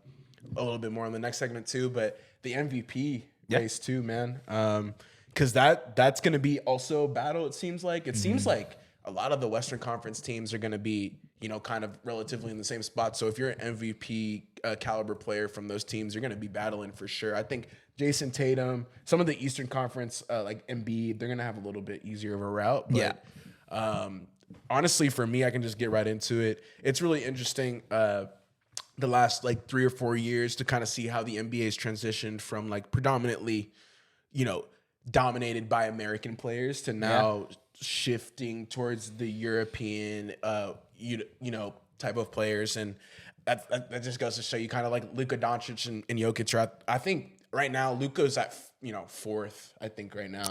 little bit more in the next segment too. But the MVP race too, man. Because that's going to be also a battle, it seems like. It seems like a lot of the Western Conference teams are going to be, kind of relatively in the same spot. So if you're an MVP caliber player from those teams, you're going to be battling for sure. I think Jason Tatum, some of the Eastern Conference, like Embiid, they're going to have a little bit easier of a route. But, honestly, for me, I can just get right into it. It's really interesting the last like 3 or 4 years to kind of see how the NBA has transitioned from like predominantly, dominated by American players to now shifting towards the European, type of players. And that just goes to show you kind of like Luka Doncic and Jokic are I think right now Luka's at fourth, I think right now.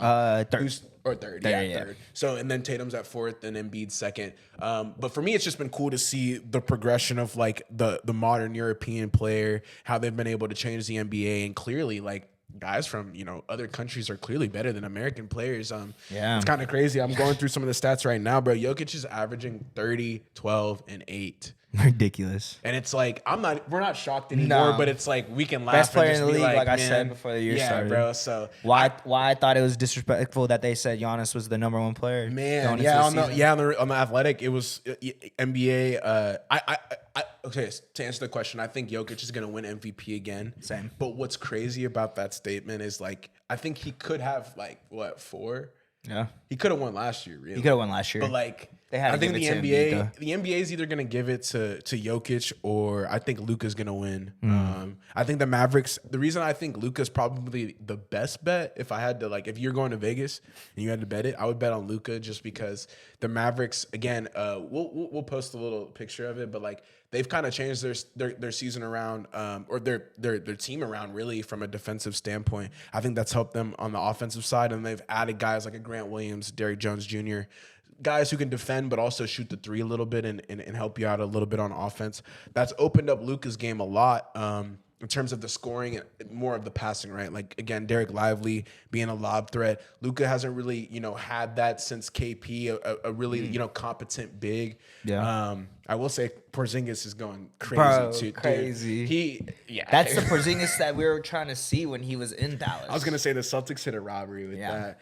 Third.
Third. Third. So and then Tatum's at fourth and Embiid second. But for me, it's just been cool to see the progression of like the modern European player, how they've been able to change the NBA, and clearly like guys from other countries are clearly better than American players. It's kind of crazy. I'm going through some of the stats right now, bro. Jokic is averaging 30, 12, and 8.
Ridiculous.
And it's like we're not shocked anymore, but it's like we can laugh.
Best player
and just
in the
be
league, like I
man,
said before the year started.
Bro. So
why I thought it was disrespectful that they said Giannis was the number 1 player.
Man,
on
the Athletic, it was NBA. Okay, to answer the question, I think Jokic is going to win MVP again.
Same.
But what's crazy about that statement is like I think he could have like 4.
Yeah,
he could have won last year. Really,
he could have won last year.
But like,
they had.
I think the
NBA,
the NBA is either gonna give it to Jokic or I think Luka's gonna win. I think the Mavericks. The reason I think Luka's probably the best bet, if I had to if you're going to Vegas and you had to bet it, I would bet on Luka just because the Mavericks. Again, we'll post a little picture of it, but like they've kind of changed their season around, or their team around really from a defensive standpoint. I think that's helped them on the offensive side, and they've added guys like a Grant Williams, Derrick Jones Jr., guys who can defend but also shoot the 3 a little bit and help you out a little bit on offense. That's opened up Luka's game a lot in terms of the scoring and more of the passing, right? Like, again, Derek Lively being a lob threat. Luka hasn't really, had that since KP, a really, competent big.
Yeah.
I will say Porzingis is going crazy too.
Crazy.
Dude.
That's the Porzingis that we were trying to see when he was in Dallas.
I was going to say the Celtics hit a robbery with that.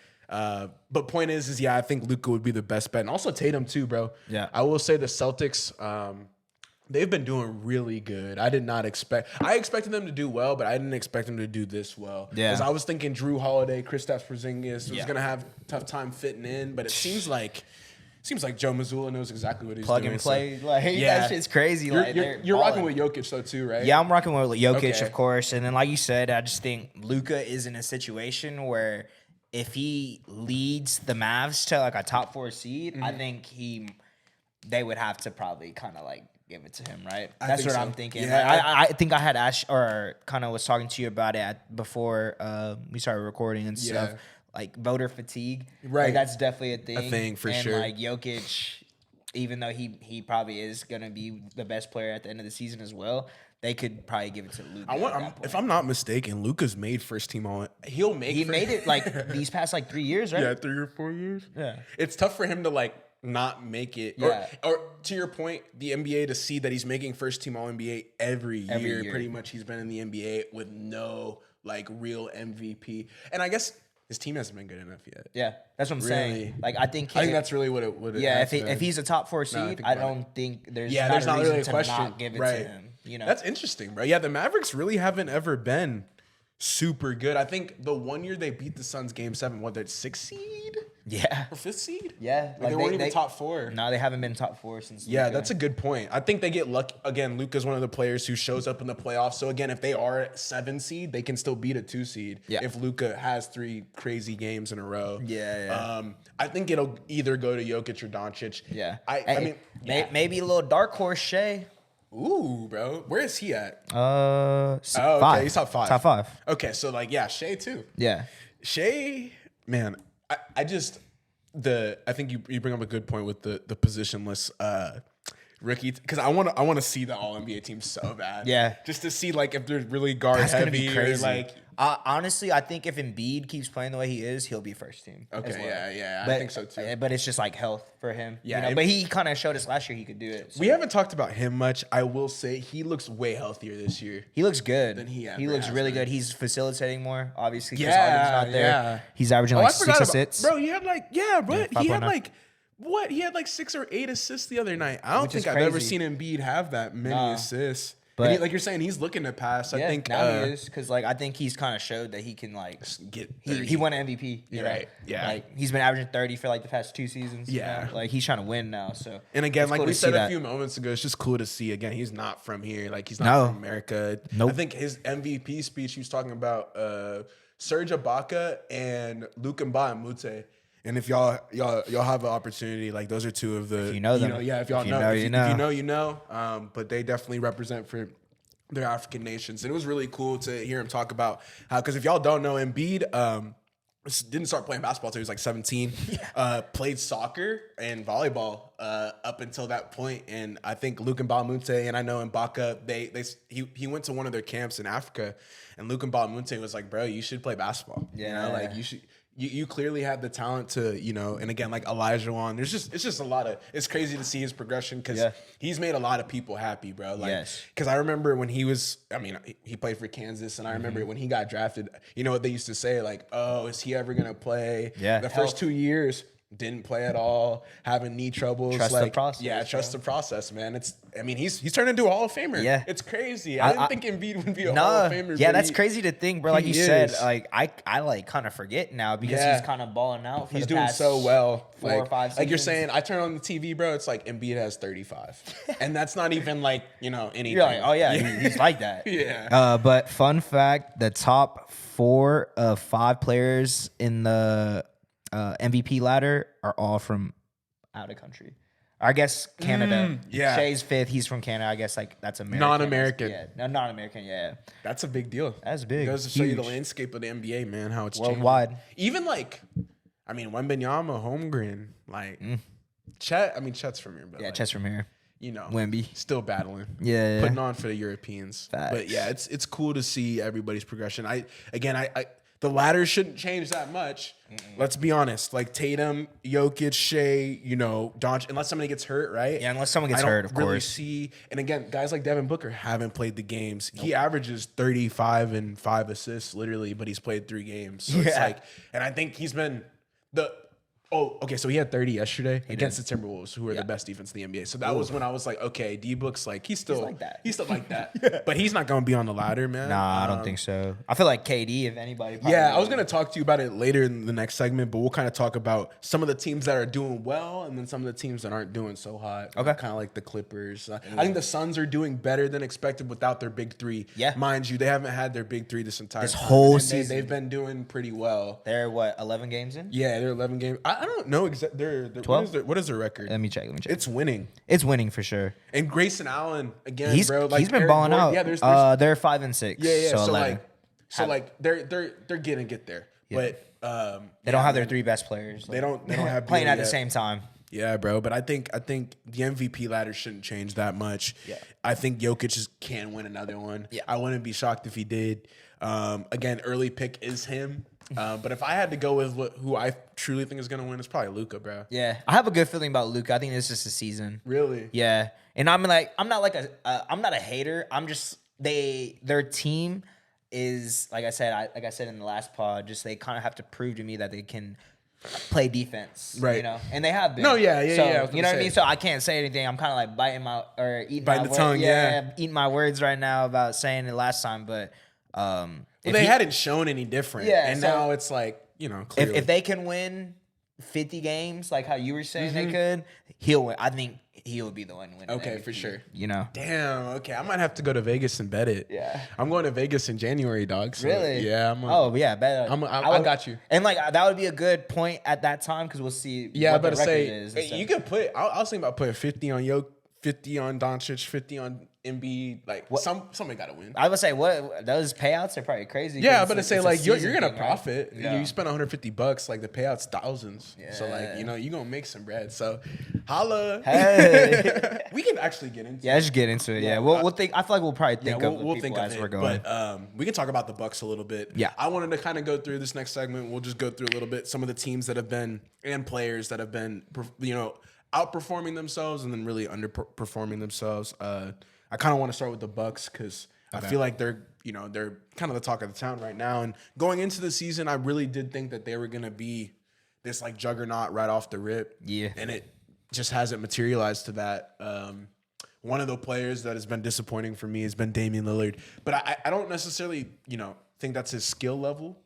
But point is I think Luka would be the best bet. And also Tatum too, bro.
Yeah.
I will say the Celtics, they've been doing really good. I expected them to do well, but I didn't expect them to do this well.
Yeah.
Because I was thinking Drew Holiday, Kristaps Porzingis was going to have a tough time fitting in, but it seems like Joe Mazzulla knows exactly what he's doing.
Plug and play.
So,
That shit's crazy.
You're rocking with Jokic though too, right?
Yeah, I'm rocking with Jokic,
Okay.
of course. And then like you said, I just think Luka is in a situation where if he leads the Mavs to like a top 4 seed, I think they would have to probably kind of like give it to him, right? That's what I'm thinking.
Yeah.
I think I had asked or kind of was talking to you about it before we started recording and stuff. Like voter fatigue,
Right.
Like, that's definitely a thing.
for
and
sure.
Like Jokic, even though he probably is gonna be the best player at the end of the season as well, they could probably give it to Luka.
If I'm not mistaken, Luka's made first team all. He
made it like these past like 3 years, right?
Yeah, 3 or 4 years.
Yeah.
It's tough for him to like not make it.
Yeah.
Or to your point, the NBA to see that he's making first team all NBA every year.
year.
Pretty much he's been in the NBA with no like real MVP. And I guess his team hasn't been good enough yet.
Yeah, that's what I'm saying. Like I think
that's really what it would.
Yeah, if he's a top 4 seed,
think
I
about
don't think there's
there's
not
not
a
really a
reason
question.
to not give it
Right.
to him.
That's interesting, bro. Yeah, the Mavericks really haven't ever been super good. I think the one year they beat the Suns game 7, what, they're 6th seed?
Yeah.
Or 5th seed?
Yeah.
Like they weren't even top 4.
No, they haven't been top 4 since.
Yeah,
Luka.
that's a good point. I think they get lucky. Again, Luka's one of the players who shows up in the playoffs. So again, if they are 7 seed, they can still beat a 2 seed.
Yeah.
If Luka has 3 crazy games in a row.
Yeah.
I think it'll either go to Jokic or Doncic.
Yeah.
I mean,
maybe a little dark horse Shea.
Ooh, bro. Where is he at?
Okay,
He's top 5.
Top 5.
Okay, so like, yeah, Shea too.
Yeah.
Shea, man, I think you bring up a good point with the positionless rookie, because I want to see the All NBA team so bad.
Yeah.
just to see like if they're really guard
That's gonna
heavy
be
or
crazy.
like
Honestly, I think if Embiid keeps playing the way he is, he'll be first team. as
Okay,
well.
yeah,
But,
I think so too.
But it's just like health for him.
Yeah,
But he kind of showed us last year he could do it. So
We haven't talked about him much. I will say he looks way healthier this year.
he looks good.
Than he ever
looks
has
really
been.
good. He's facilitating more, obviously. 'Cause
Yeah,
Harden's not there.
yeah.
He's averaging
Oh,
like
I forgot
6
about
assists.
bro. He had like he had
5.9.
like what? He had like 6 or 8 assists the other night. I don't
Which is
think I've ever
crazy.
seen Embiid have that many
Nah.
assists.
But-
And like you're saying, he's looking to pass. I
Yeah,
think
now he is because like I think he's kind of showed that he can like
get
he
30.
won MVP. You
You're
know?
right, yeah.
Like he's been averaging 30 for like the past 2 seasons. you
Yeah.
know? Like he's trying to win now. So
And again,
it's
like
cool
we
to
said
see
a
that.
few moments ago, it's just cool to see. Again, he's not from here. Like he's not
No.
from America.
Nope.
I think his MVP speech, he was talking about Serge Ibaka and Luke Mbamute. And if y'all have an opportunity, like those are two of the
you know them.
if y'all
If you
know,
know,
if
you
you
know.
know, you know. But they definitely represent for their African nations, and it was really cool to hear him talk about how. Because if y'all don't know, Embiid didn't start playing basketball till he was like 17. Played soccer and volleyball up until that point, and I think Luke Mbamute and I know Mbaka, he went to one of their camps in Africa, and Luke Mbamute was like, "Bro, you should play basketball. You know,
Yeah.
like you should." You clearly have the talent to, and again, like Elijah Wan, it's just a lot of, it's crazy to see his progression because
Yeah.
he's made a lot of people happy, bro. Like,
Yes.
because I remember when he played for Kansas, and I remember when he got drafted, you know what they used to say, like, oh, is he ever gonna play?
Yeah.
The first 2 years, didn't play at all, having knee troubles.
Trust the
like,
process,
Yeah, trust
bro.
the process, man. He's turned into a Hall of Famer.
Yeah.
It's crazy. I didn't think Embiid would be a Hall
No,
of Famer.
yeah,
but
that's
he-
crazy to think, bro. Like
he
you said,
is.
like I like kind of forget now because
Yeah.
he's kind of balling out. For
He's
the
doing
past
so well.
4 or 5
like you're
seasons.
saying, I turn on the TV, bro. It's like Embiid has 35, and that's not even like anything.
You're like, oh yeah, he's like that.
Yeah.
But fun fact: the top 4 of 5 players in the MVP ladder are all from out of country. I guess Canada.
yeah.
Shay's 5th. He's from Canada. I guess like that's American.
Non-American.
Yeah, no, non-American. Yeah,
That's a big deal.
that's big.
It goes to show you the
Huge.
landscape of the NBA, man. How it's
Worldwide.
changing. Even like, Wembanyama, Holmgren, like Chet. Chet's from here, but
Yeah,
like,
chest from here.
Wemby still battling.
Yeah.
putting on for the Europeans.
Facts.
But yeah, it's cool to see everybody's progression. I the ladder shouldn't change that much. Let's be honest. Like Tatum, Jokic, Shea, Doncic, unless somebody gets hurt, right?
Yeah, unless someone gets
I don't
hurt, of
really
course.
see. And again, guys like Devin Booker haven't played the games. He averages 35 and 5 assists, literally, but he's played 3 games. So it's
Yeah.
like, and I think he's been so he had 30 yesterday against the Timberwolves, who are the best defense in the NBA. So that was when I was like, okay, D-Book's like, he's still
like that.
He's still like that. But he's not going to be on the ladder, man.
Nah, I don't think so. I feel like KD, if anybody. probably
Yeah, I was
will.
going to talk to you about it later in the next segment, but we'll kind of talk about some of the teams that are doing well and then some of the teams that aren't doing so hot.
Okay.
Kind of like the Clippers. I think the Suns are doing better than expected without their big 3.
Yeah.
Mind you, they haven't had their big 3 this entire
This
time.
whole
And
season.
They've been doing pretty well.
They're what 11 games in.
Yeah, they're 11 games. I don't know exactly. They're
12?
what is their record?
Let me check.
It's winning.
It's winning for sure.
And Grayson Allen again,
He's
bro. Like
he's been
Eric
balling
Gordon-
out.
Yeah, there's
they're 5 and 6.
yeah.
So,
So
11.
like they're getting get there, but
They don't have their 3 best players.
They don't have
playing
Beal
at the
yet.
same time.
Yeah, bro. But I think the MVP ladder shouldn't change that much.
Yeah.
I think Jokic can win another one.
Yeah.
I wouldn't be shocked if he did. Again, early pick is him. But if I had to go with who I truly think is gonna win, it's probably Luka, bro.
Yeah, I have a good feeling about Luka. I think this is the season.
Really?
Yeah, and I'm not a hater. I'm just their team is like I said in the last pod. Just they kind of have to prove to me that they can play defense,
Right.
And they have been.
No, yeah,
So,
I was
you know
gonna
what I
say.
mean? So I can't say anything. I'm kind of like biting
Biting the tongue, yeah.
eating my words right now about saying it last time, but
Well, they hadn't shown any different.
Yeah,
And
so-
now it's like, clearly.
if they can win 50 games like how you were saying
Mm-hmm.
they could, he'll win. I think he'll be the one winning.
Okay,
MVP,
for sure.
Damn.
Okay. I might have to go to Vegas and bet it.
Yeah.
I'm going to Vegas in January, dog. So,
Really?
Yeah.
Oh yeah, bet.
I got you.
And like that would be a good point at that time because we'll see.
Yeah, I
what the
better
record
say
is and stuff.
you could put. I was thinking about putting 50 on 50 on Doncic, 50 on Embiid. Like somebody got to win.
I would say what those payouts are probably crazy.
Yeah,
'cause
but to
it's
say
a
like you're
season
gonna
thing, right?
profit.
Yeah.
You spend $150, like the payout's thousands. So like
Yeah.
you're gonna make some bread. So holla.
Hey.
We can actually get into.
Yeah, let's get into it. Yeah, we'll think. I feel like we'll probably think of the
we'll
people
think of
as
it,
we're going.
but we can talk about the Bucks a little bit.
Yeah.
I wanted to kind of go through this next segment. We'll just go through a little bit some of the teams that have been and players that have been, outperforming themselves and then really underperforming themselves. I kind of want to start with the Bucks because I feel like they're kind of the talk of the town right now. And going into the season, I really did think that they were gonna be this like juggernaut right off the rip.
Yeah.
And it just hasn't materialized to that. One of the players that has been disappointing for me has been Damian Lillard, but I don't necessarily, think that's his skill level.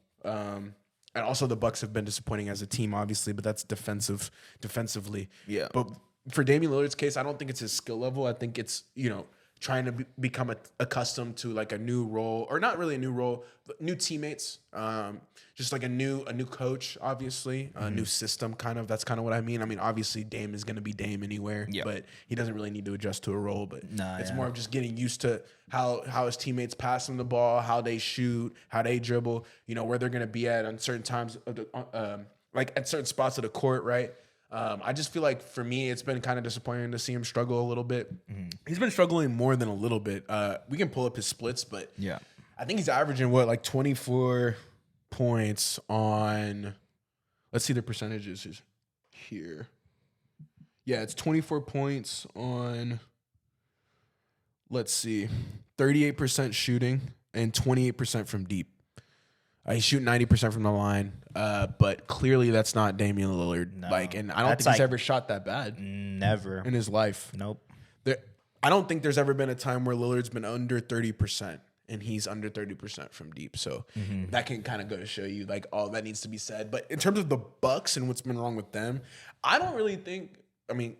And also the Bucks have been disappointing as a team, obviously, but that's defensively.
Yeah.
But for Damian Lillard's case, I don't think it's his skill level. I think it's, trying to become accustomed to like a new role, or not really a new role, but new teammates. Just like a new coach, obviously, a new system, kind of. That's kind of what I mean. I mean, obviously, Dame is going to be Dame anywhere, but he doesn't really need to adjust to a role. But it's more of just getting used to how his teammates pass him the ball, how they shoot, how they dribble. Where they're going to be at on certain times, like at certain spots of the court, right? I just feel like for me, it's been kind of disappointing to see him struggle a little bit. He's been struggling more than a little bit. We can pull up his splits, but
Yeah.
I think he's averaging like 24 points on. Let's see the percentages here. Yeah, it's 24 points on. Let's see, 38% shooting and 28% from deep. He's shooting 90% from the line, but clearly that's not Damian Lillard.
No.
And I don't
That's
think he's
like-
ever shot that bad
Never.
in his life.
Nope.
I don't think there's ever been a time where Lillard's been under 30%, and he's under 30% from deep. So that can kind of go to show you like all that needs to be said. But in terms of the Bucks and what's been wrong with them, I don't really think. I mean,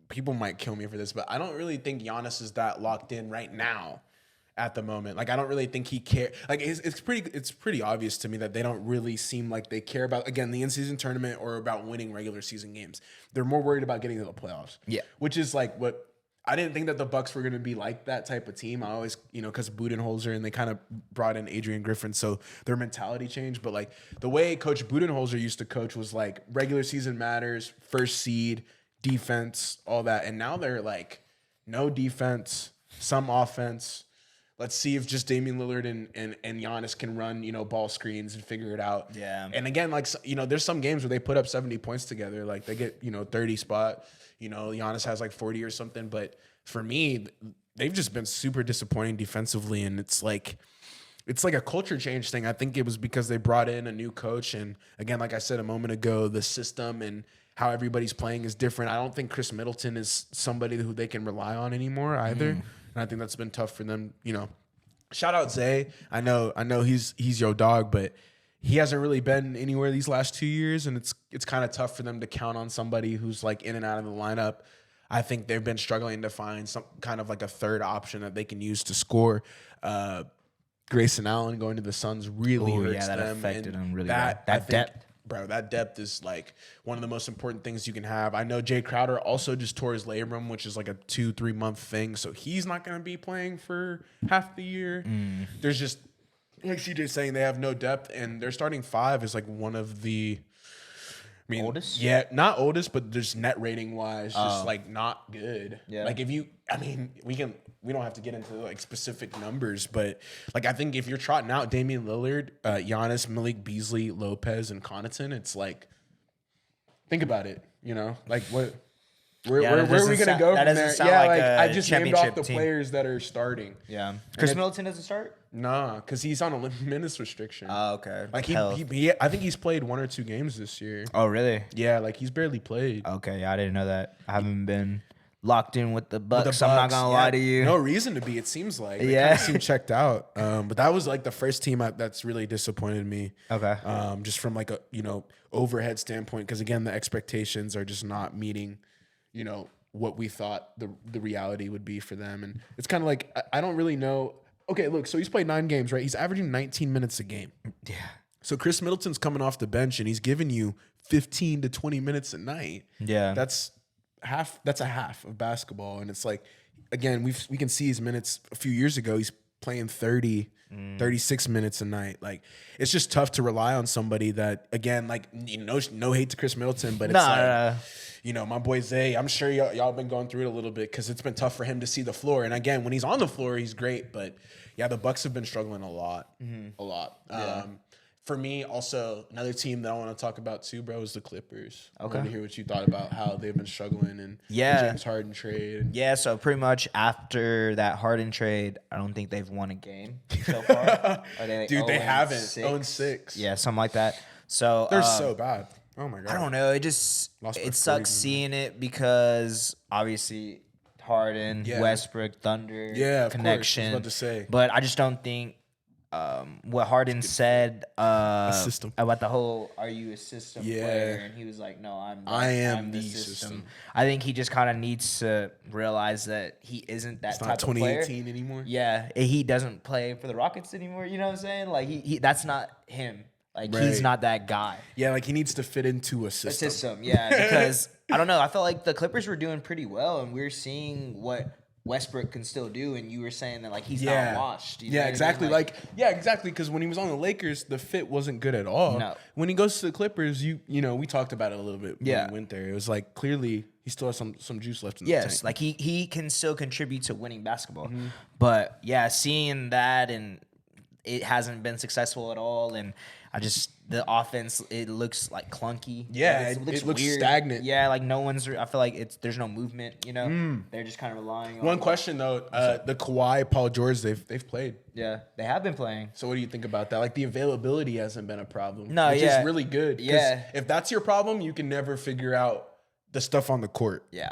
people might kill me for this, but I don't really think Giannis is that locked in right now. At the moment, like I don't really think he care. Like it's pretty obvious to me that they don't really seem like they care about, again, the in-season tournament or about winning regular season games. They're more worried about getting to the playoffs.
Yeah,
which is like what I didn't think that the Bucks were going to be like that type of team. I always, because of Budenholzer, and they kind of brought in Adrian Griffin, so their mentality changed. But like the way Coach Budenholzer used to coach was like regular season matters, first seed, defense, all that, and now they're like no defense, some offense. Let's see if just Damian Lillard and Giannis can run, ball screens and figure it out.
Yeah.
And again, like, there's some games where they put up 70 points together. Like they get, 30 spot, Giannis has like 40 or something. But for me, they've just been super disappointing defensively. And it's like a culture change thing. I think it was because they brought in a new coach. And again, like I said a moment ago, the system and how everybody's playing is different. I don't think Chris Middleton is somebody who they can rely on anymore either. And I think that's been tough for them, Shout out Zay. I know he's your dog, but he hasn't really been anywhere these last 2 years, and it's kind of tough for them to count on somebody who's like in and out of the lineup. I think they've been struggling to find some kind of like a third option that they can use to score. Grayson Allen going to the Suns really hurts
that
them.
affected
and
them really
that,
bad.
I
That
think,
depth.
Bro, that depth is like one of the most important things you can have. I know Jay Crowder also just tore his labrum, which is like a 2-3 month thing. So he's not going to be playing for half the year. There's just, like CJ's saying, they have no depth, and their starting five is like one of the,
Oldest?
Yeah, not oldest, but just net rating wise, just like not good.
Yeah.
Like we don't have to get into like specific numbers, but like I think if you're trotting out Damian Lillard, Giannis, Malik Beasley, Lopez, and Connaughton, it's like, think about it, like what. Where are we gonna go from there?
Yeah,
like I just named off
championship
the
team.
players that are starting.
Yeah. Chris Middleton doesn't start?
Nah, because he's on a minutes restriction.
Oh, okay.
Like
Health.
he I think he's played 1 or 2 games this year.
Oh, really?
Yeah, like he's barely played.
Okay, yeah, I didn't know that. I haven't been locked in with the Bucks. I'm not gonna
yeah,
lie to you.
No reason to be. It seems like they
Yeah.
kind of seem checked out. But that was like the first team that's really disappointed me.
Okay.
Just from like a overhead standpoint, because again the expectations are just not meeting, what we thought the reality would be for them, and it's kind of like I don't really know. Okay, look, so he's played 9 games, right? He's averaging 19 minutes a game.
Yeah.
So Chris Middleton's coming off the bench and he's giving you 15 to 20 minutes a night.
Yeah.
That's half. That's a half of basketball, and it's like, again, we can see his minutes a few years ago. He's playing 30, 36 minutes a night. Like, it's just tough to rely on somebody that, again, like, no hate to Chris Middleton, but it's my boy Zay, I'm sure y'all been going through it a little bit because it's been tough for him to see the floor. And again, when he's on the floor, he's great. But yeah, the Bucks have been struggling a lot. For me, also, another team that I want to talk about too, bro, is the Clippers. I want to hear what you thought about how they've been struggling and the James Harden trade.
Yeah, so pretty much after that Harden trade, I don't think they've won a game so far.
Dude, they haven't. 0-6.
Yeah, something like that. So
they're so bad. Oh my God.
I don't know. It sucks seeing it because obviously Harden, Westbrook, Thunder, connection.
I was about to say.
But I just don't think what Harden said about the whole "Are you a system player?" and he was like, "No, I'm the system." I think he just kind of needs to realize that he isn't that type of player.
2018 anymore.
Yeah, he doesn't play for the Rockets anymore. You know what I'm saying? Like he that's not him. Like he's not that guy.
Yeah, like he needs to fit into a system.
Yeah, because I don't know. I felt like the Clippers were doing pretty well, and we're seeing what Westbrook can still do, and you were saying that like he's not washed. You know
exactly.
what I mean?
Exactly. Because when he was on the Lakers, the fit wasn't good at all.
No.
When he goes to the Clippers, we talked about it a little bit when we went there. It was like clearly he still has some juice left in the tank.
Yes, like he can still contribute to winning basketball. But yeah, seeing that and it hasn't been successful at all, and the offense, it looks like clunky.
Yeah,
it looks
weird. Stagnant.
Yeah, like I feel like there's no movement, They're just kind of relying on
one question though, the Kawhi, Paul George, they've played.
Yeah, they have been playing.
So what do you think about that? Like the availability hasn't been a problem.
No,
which is really good.
Yeah.
If that's your problem, you can never figure out the stuff on the court.
Yeah.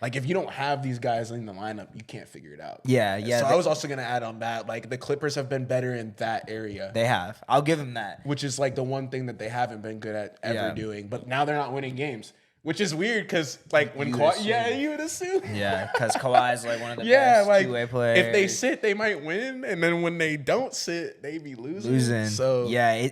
Like if you don't have these guys in the lineup, you can't figure it out.
Yeah.
So I was also gonna add on that, like the Clippers have been better in that area.
They have. I'll give them that.
Which is like the one thing that they haven't been good at ever doing. But now they're not winning games, which is weird because like when Kawhi, you would assume.
Yeah, because Kawhi is like one of the best two-way players.
If they sit, they might win, and then when they don't sit, they be losing. So
yeah,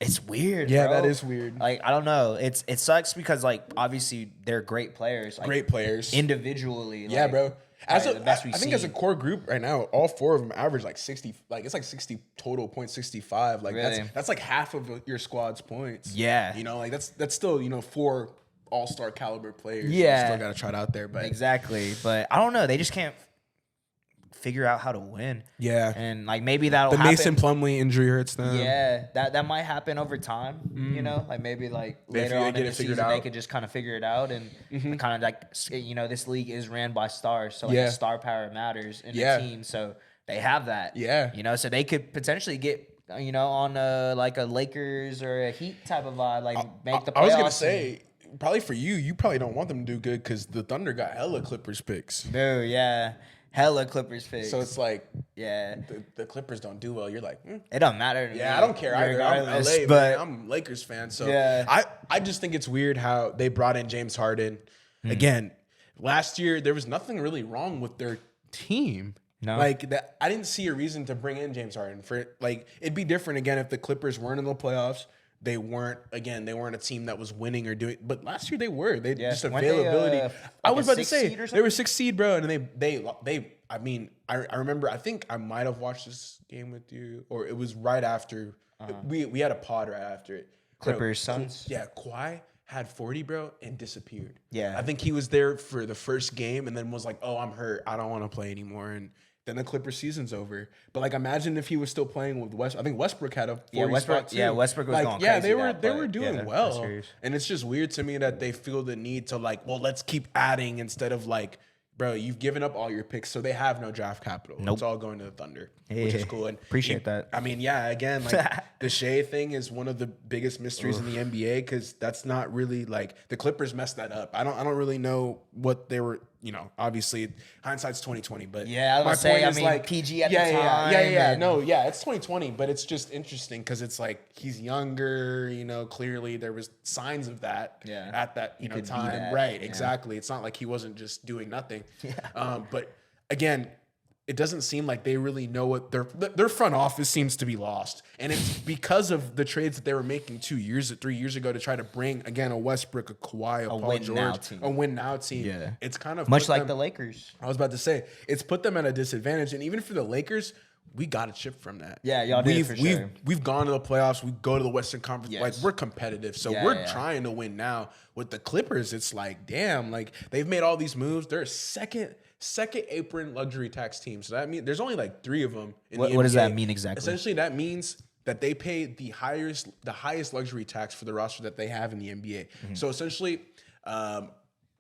it's weird.
Yeah,
bro.
that is weird.
Like I don't know. It sucks because like obviously they're great players. Like,
great players
individually.
Yeah,
like,
bro. I think
seen.
as a core group right now, all four of them average like 60. Like it's like 60 total points, 65. Like
really?
that's like half of your squad's points.
Yeah,
like that's still four all-star caliber players.
Yeah,
you still got to try it out there, but
exactly. But I don't know. They just can't figure out how to win.
Yeah,
and like maybe that'll
the
happen.
Mason Plumlee injury hurts them.
Yeah, that might happen over time. Like maybe like later on in the season they could just kind of figure it out and kind of like this league is ran by stars, so like star power matters in the team. So they have that.
Yeah,
so they could potentially get on like a Lakers or a Heat type of vibe, like make the playoffs.
I was gonna say. Probably for you probably don't want them to do good because the Thunder got hella Clippers picks.
Dude, yeah. Hella Clippers picks.
So it's like,
yeah,
the Clippers don't do well. You're like,
it don't matter to me.
I don't care either. I'm LA, but I'm Lakers fan. So I just think it's weird how they brought in James Harden. Again, last year there was nothing really wrong with their team.
No.
Like that, I didn't see a reason to bring in James Harden for like it'd be different again if the Clippers weren't in the playoffs. They weren't a team that was winning or doing, but last year they were. They just availability. I was about to say they were 6th seed, bro, and they. I mean, I remember. I think I might have watched this game with you, or it was right after. We had a pod right after it.
Clippers Suns.
Yeah, Kawhi had 40, bro, and disappeared.
Yeah,
I think he was there for the first game, and then was like, "Oh, I'm hurt. I don't want to play anymore." And then the Clippers season's over. But like, imagine if he was still playing with West. I think Westbrook had a 40 spot too.
Yeah, Westbrook was going crazy.
Yeah, they were doing well. And it's just weird to me that they feel the need to like, well, let's keep adding instead of like, bro, you've given up all your picks, so they have no draft capital. Nope. It's all going to the Thunder, which is cool. And
appreciate that.
I mean, yeah, again, like the Shea thing is one of the biggest mysteries in the NBA because that's not really like the Clippers messed that up. I don't really know what they were. Obviously hindsight's 2020, but
yeah, I was gonna say, like PG at the time.
Yeah, it's 2020, but it's just interesting because it's like he's younger. Clearly there was signs of that.
Yeah.
At that time, right? Yeah. Exactly. It's not like he wasn't just doing nothing. Yeah. But again, it doesn't seem like they really know what their front office seems to be lost. And it's because of the trades that they were making 3 years ago to try to bring, again, a Westbrook, a Kawhi, a Paul
win-now
George,
team.
a win-now team.
Yeah.
It's kind of
Much
put
like
them-
the Lakers.
I was about to say, it's put them at a disadvantage. And even for the Lakers, we got a chip from that.
Yeah, y'all did
we've,
for
we've,
sure.
We've gone to the playoffs. We go to the Western Conference.
Yes.
Like, we're competitive. So
Yeah,
we're
yeah.
trying to win now. With the Clippers, it's like, damn, like they've made all these moves. They're a second apron luxury tax team. So that means there's only like 3 of them.
What does
NBA.
that mean exactly?
Essentially, that means that they pay the highest luxury tax for the roster that they have in the NBA.
Mm-hmm.
So essentially,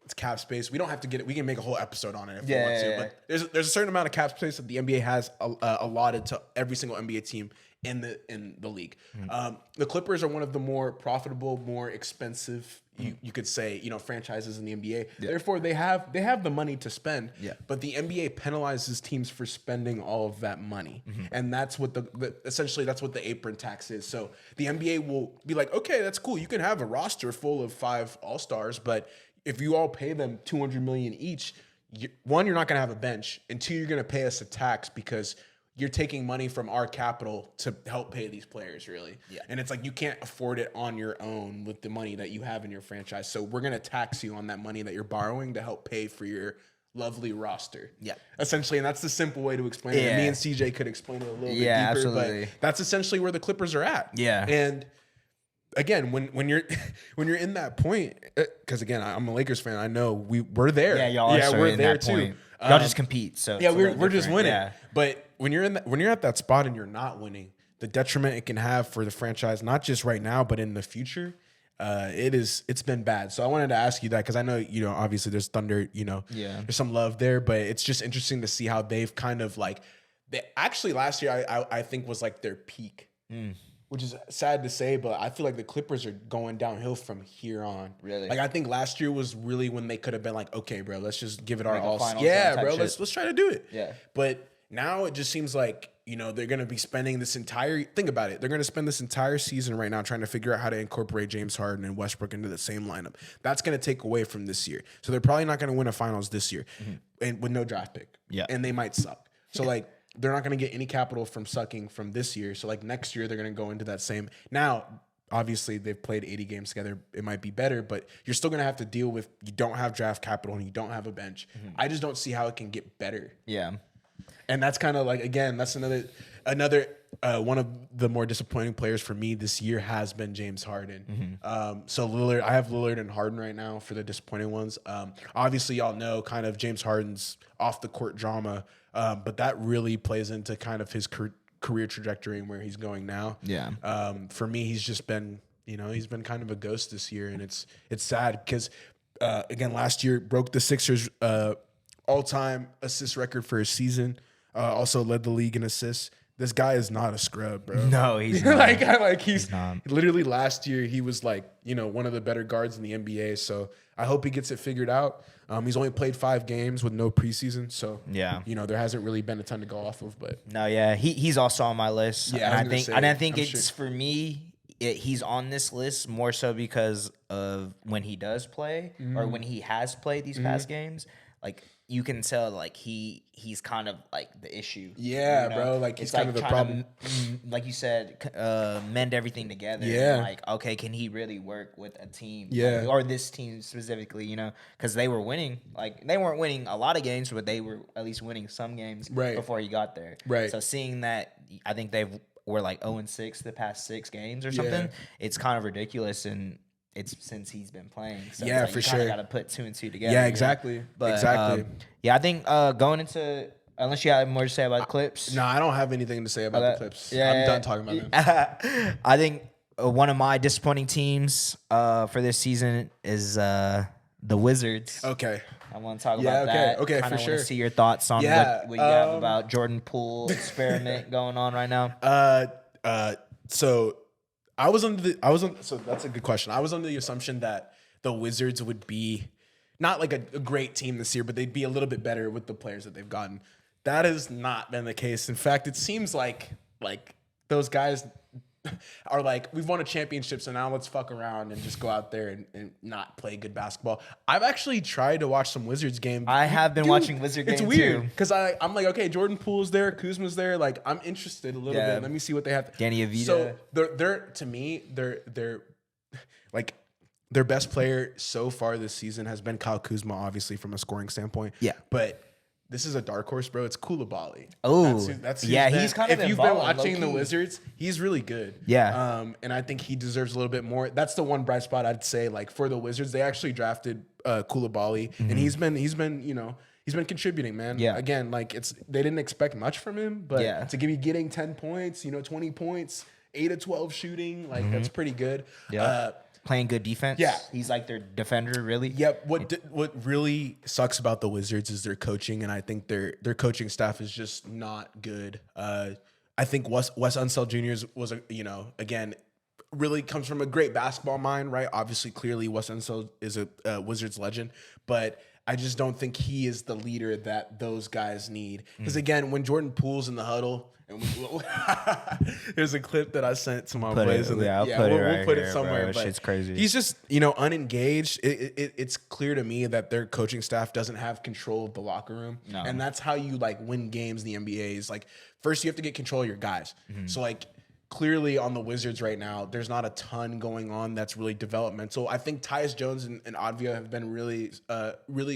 it's cap space. We don't have to get it. We can make a whole episode on it if we
Yeah,
want to.
yeah,
But there's a certain amount of cap space that the NBA has allotted to every single NBA team in the league.
Mm-hmm.
The Clippers are one of the more profitable, more expensive, you could say, franchises in the NBA. Therefore, they have the money to spend.
Yeah.
But the NBA penalizes teams for spending all of that money, and that's what essentially that's what the apron tax is. So the NBA will be like, okay, that's cool. You can have a roster full of 5 All-Stars, but if you all pay them $200 million each, one, you're not going to have a bench, and 2, you're going to pay us a tax because you're taking money from our capital to help pay these players, really.
Yeah.
And it's like you can't afford it on your own with the money that you have in your franchise. So we're going to tax you on that money that you're borrowing to help pay for your lovely roster.
Yeah.
Essentially, and that's the simple way to explain it.
Yeah.
And me and CJ could explain it a little bit deeper,
absolutely.
but that's essentially where the Clippers are at.
Yeah.
And again, when you're when you're in that point, because again, I'm a Lakers fan. I know we're there.
Yeah, y'all are so
we're
in
there
that
too.
point. Y'all just compete. So
Yeah,
it's a little
we're just
different.
winning.
Yeah.
But when you're at that spot and you're not winning, the detriment it can have for the franchise, not just right now, but in the future, it's been bad. So I wanted to ask you that because I know obviously there's Thunder,
Yeah.
there's some love there, but it's just interesting to see how they've kind of like actually last year I think was like their peak. Which is sad to say, but I feel like the Clippers are going downhill from here on.
Really?
Like I think last year was really when they could have been like, okay, bro, let's just give it our
Like a
all.
finals
Yeah,
run type
bro,
shit.
let's try to do it.
Yeah.
But now it just seems like they're gonna be spending this entire. Think about it. They're gonna spend this entire season right now trying to figure out how to incorporate James Harden and Westbrook into the same lineup. That's gonna take away from this year. So they're probably not gonna win a finals this year, and with no draft pick.
Yeah.
And they might suck. So like. They're not going to get any capital from sucking from this year. So like next year, they're going to go into that same. Now, obviously, they've played 80 games together. It might be better, but you're still going to have to deal with you don't have draft capital and you don't have a bench. I just don't see how it can get better.
Yeah.
And that's kind of like, again, that's another one of the more disappointing players for me this year has been James Harden. So Lillard, I have Lillard and Harden right now for the disappointing ones. Obviously, y'all know kind of James Harden's off the court drama, but that really plays into kind of his career trajectory and where he's going now.
Yeah.
For me, he's just been, he's been kind of a ghost this year, and it's sad because again, last year broke the Sixers all-time assist record for a season. Also led the league in assists. This guy is not a scrub, bro.
No, he's not.
He's
not.
literally last year he was like, one of the better guards in the NBA. So I hope he gets it figured out. He's only played 5 games with no preseason, so
Yeah.
there hasn't really been a ton to go off of. But
No, yeah, he's also on my list.
Yeah,
and
I
I
was gonna
think
say,
and I think
I'm
it's
sure.
for me. He's on this list more so because of when he does play
Mm-hmm.
or when he has played these past games. Like you can tell, like he's kind of like the issue.
Yeah, bro, like, he's
It's
kind of the
trying
problem.
like you said, mend everything together.
Yeah.
And like, okay, can he really work with a team?
Yeah.
Like, or this team specifically? Because they were winning. Like they weren't winning a lot of games, but they were at least winning some games
Right.
before he got there.
Right.
So seeing that, I think were like 0-6 the past 6 games or something.
Yeah.
It's kind of ridiculous, and it's since he's been playing. So
Yeah,
it's like
for
you kinda
sure.
Got to put 2 and 2 together.
Yeah, exactly.
But,
Exactly.
yeah, I think going into unless you have more to say about the Clips.
no, I don't have anything to say about the Clips. I'm done talking about them.
I think one of my disappointing teams for this season is the Wizards.
Okay.
I want to talk
Yeah,
about
okay,
that.
okay,
Kinda
for
wanna
sure.
See your thoughts on
Yeah,
what you have about Jordan Poole experiment going on right now.
So so that's a good question. I was under the assumption that the Wizards would be not like a great team this year, but they'd be a little bit better with the players that they've gotten. That has not been the case. In fact, it seems like those guys are like, we've won a championship, so now let's fuck around and just go out there and not play good basketball. I've actually tried to watch some Wizards games.
I have been watching Wizard games
It's weird
too.
because I'm like, okay, Jordan Poole's there, Kuzma's there. Like, I'm interested a little
Yeah.
bit. Let me see what they have.
Danny Avita.
So they're to me, they're like their best player so far this season has been Kyle Kuzma, obviously from a scoring standpoint.
Yeah.
But this is a dark horse, bro. It's Koulibaly.
Oh,
that's
yeah,
who's
he's
been-
kind of
if you've
been
been
balling,
watching the
low-key.
Wizards, he's really good.
Yeah.
And I think he deserves a little bit more. That's the one bright spot I'd say. Like for the Wizards, they actually drafted Koulibaly, and he's been he's been contributing, man.
Yeah.
Again, like they didn't expect much from him, but
Yeah.
to be getting 10 points, 20 points, 8 of 12 shooting, like that's pretty good.
Yeah. Playing good defense.
yeah.
He's like their defender, really.
Yep. What really sucks about the Wizards is their coaching, and I think their coaching staff is just not good. I think Wes Unseld Jr. was again really comes from a great basketball mind, right? Obviously, clearly Wes Unseld is a Wizards legend, but I just don't think he is the leader that those guys need. Because again, when Jordan Poole's in the huddle. And there's a clip that I sent to my boys.
I'll put it right
we'll put
here,
it somewhere.
bro.
But
Shit's crazy.
He's just unengaged. It's clear to me that their coaching staff doesn't have control of the locker room,
No.
and that's how you like win games in the NBA. Is like first you have to get control of your guys. So like clearly on the Wizards right now, there's not a ton going on that's really developmental. I think Tyus Jones and Advia have been really